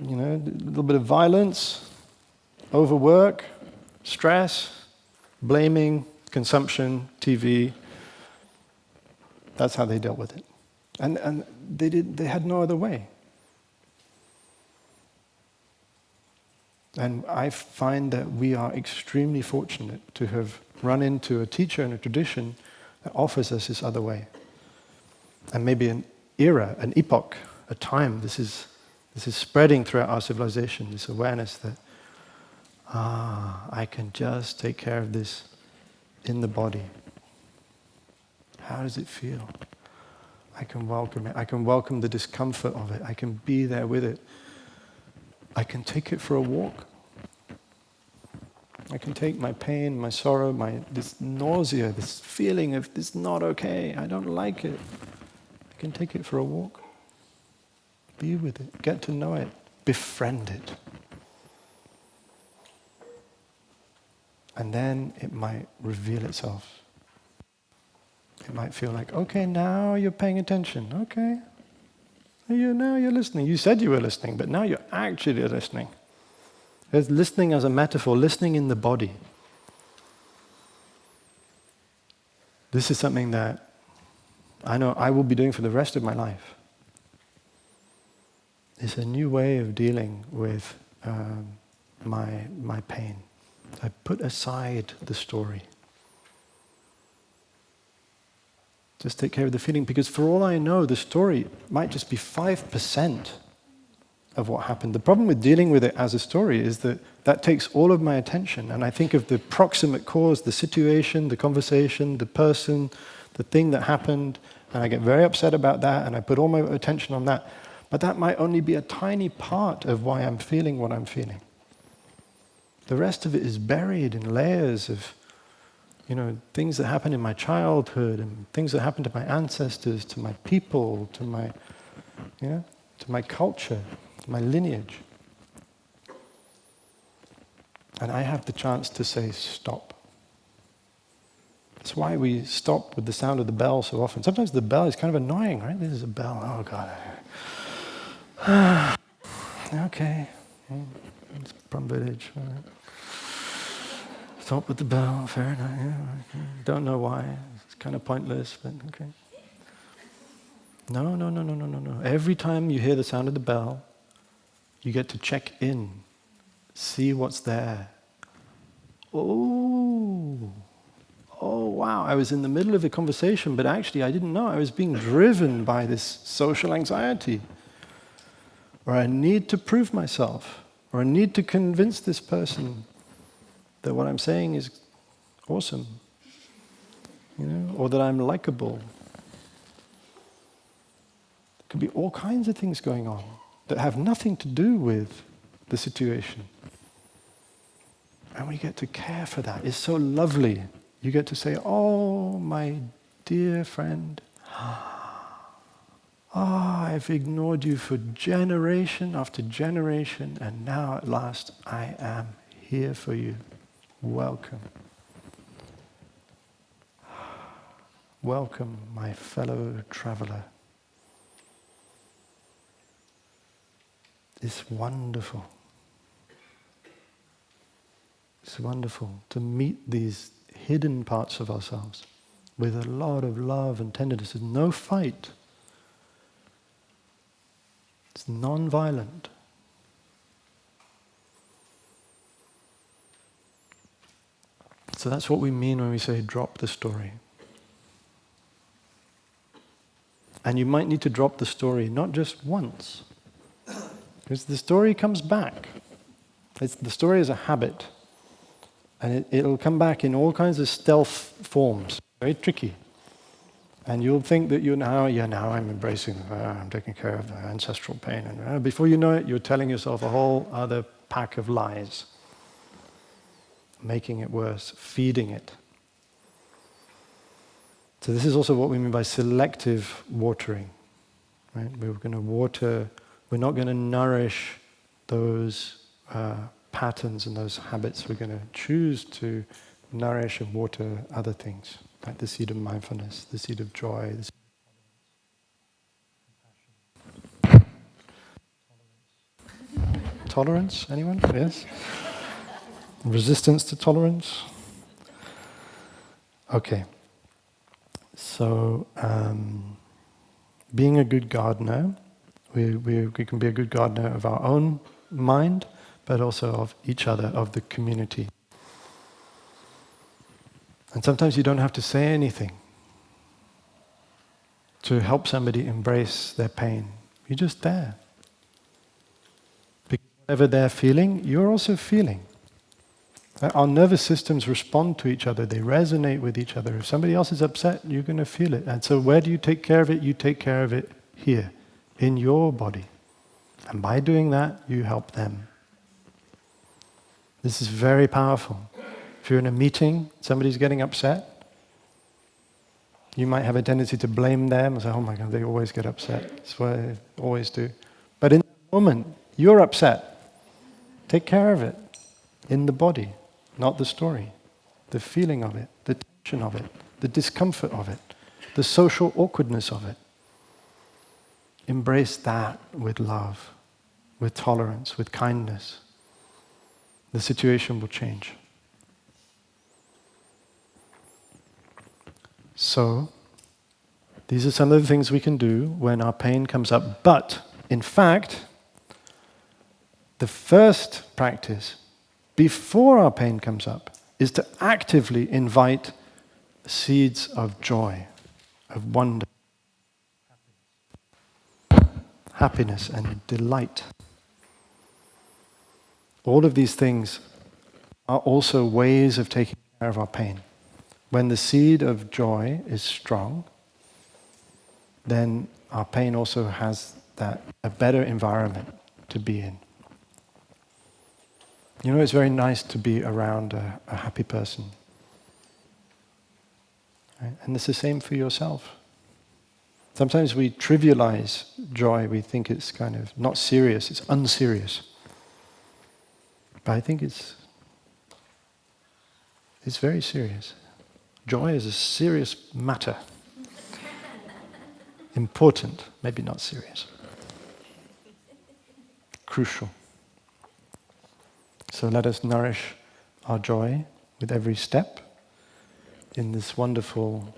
a little bit of violence, overwork, stress, blaming, consumption, TV. That's how they dealt with it. And they had no other way. And I find that we are extremely fortunate to have run into a teacher and a tradition that offers us this other way. And maybe an era, an epoch, a time. This is spreading throughout our civilization, this awareness that, I can just take care of this in the body. How does it feel? I can welcome it. I can welcome the discomfort of it. I can be there with it. I can take it for a walk. I can take my pain, my sorrow, this nausea, this feeling of this not okay, I don't like it. I can take it for a walk. Be with it, get to know it, befriend it. And then it might reveal itself. It might feel like, okay, now you're paying attention, okay. Now you're listening. You said you were listening, but now you're actually listening. There's listening as a metaphor, listening in the body. This is something that I know I will be doing for the rest of my life. It's a new way of dealing with my pain. I put aside the story. Just take care of the feeling, because for all I know, the story might just be 5% of what happened. The problem with dealing with it as a story is that takes all of my attention, and I think of the proximate cause, the situation, the conversation, the person, the thing that happened, and I get very upset about that, and I put all my attention on that. But that might only be a tiny part of why I'm feeling what I'm feeling. The rest of it is buried in layers of things that happened in my childhood and things that happened to my ancestors, to my people, to my culture, to my lineage. And I have the chance to say, stop. That's why we stop with the sound of the bell so often. Sometimes the bell is kind of annoying, right? This is a bell, oh God. Okay, it's Plum Village. All right. Stop with the bell, fair enough. Yeah, okay. Don't know why. It's kind of pointless, but okay. No. Every time you hear the sound of the bell, you get to check in, see what's there. Oh, wow, I was in the middle of a conversation, but actually I didn't know. I was being driven by this social anxiety. Or I need to prove myself, or I need to convince this person that what I'm saying is awesome, or that I'm likable. There could be all kinds of things going on that have nothing to do with the situation. And we get to care for that. It's so lovely. You get to say, oh, my dear friend, I've ignored you for generation after generation, and now at last I am here for you. Welcome. Welcome, my fellow traveler. It's wonderful. It's wonderful to meet these hidden parts of ourselves with a lot of love and tenderness. There's no fight. It's non-violent. So that's what we mean when we say drop the story. And you might need to drop the story not just once, because the story comes back. The story is a habit. And it'll come back in all kinds of stealth forms, very tricky. And you'll think that now I'm embracing, I'm taking care of the ancestral pain. And before you know it, you're telling yourself a whole other pack of lies, making it worse, feeding it. So this is also what we mean by selective watering. Right? We're going to water, we're not going to nourish those patterns and those habits. We're going to choose to nourish and water other things, like the seed of mindfulness, the seed of joy, the seed of compassion. Tolerance, anyone? Yes? Resistance to tolerance? Okay. So, being a good gardener, we can be a good gardener of our own mind, but also of each other, of the community. And sometimes you don't have to say anything to help somebody embrace their pain. You're just there. Because whatever they're feeling, you're also feeling. Our nervous systems respond to each other. They resonate with each other. If somebody else is upset, you're going to feel it. And so where do you take care of it? You take care of it here, in your body. And by doing that, you help them. This is very powerful. If you're in a meeting, somebody's getting upset, you might have a tendency to blame them and say, oh my God, they always get upset. That's what they always do. But in that moment, you're upset. Take care of it in the body, not the story. The feeling of it, the tension of it, the discomfort of it, the social awkwardness of it. Embrace that with love, with tolerance, with kindness. The situation will change. So, these are some of the things we can do when our pain comes up. But, in fact, the first practice before our pain comes up is to actively invite seeds of joy, of wonder, happiness and delight. All of these things are also ways of taking care of our pain. When the seed of joy is strong, then our pain also has a better environment to be in. You know, it's very nice to be around a happy person. Right? And it's the same for yourself. Sometimes we trivialize joy. We think it's kind of not serious, it's unserious. But I think it's very serious. Joy is a serious matter. Important, maybe not serious. Crucial. So let us nourish our joy with every step in this wonderful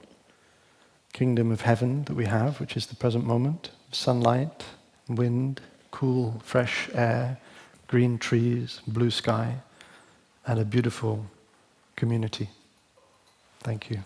kingdom of heaven that we have, which is the present moment. Sunlight, wind, cool, fresh air, green trees, blue sky, and a beautiful community. Thank you.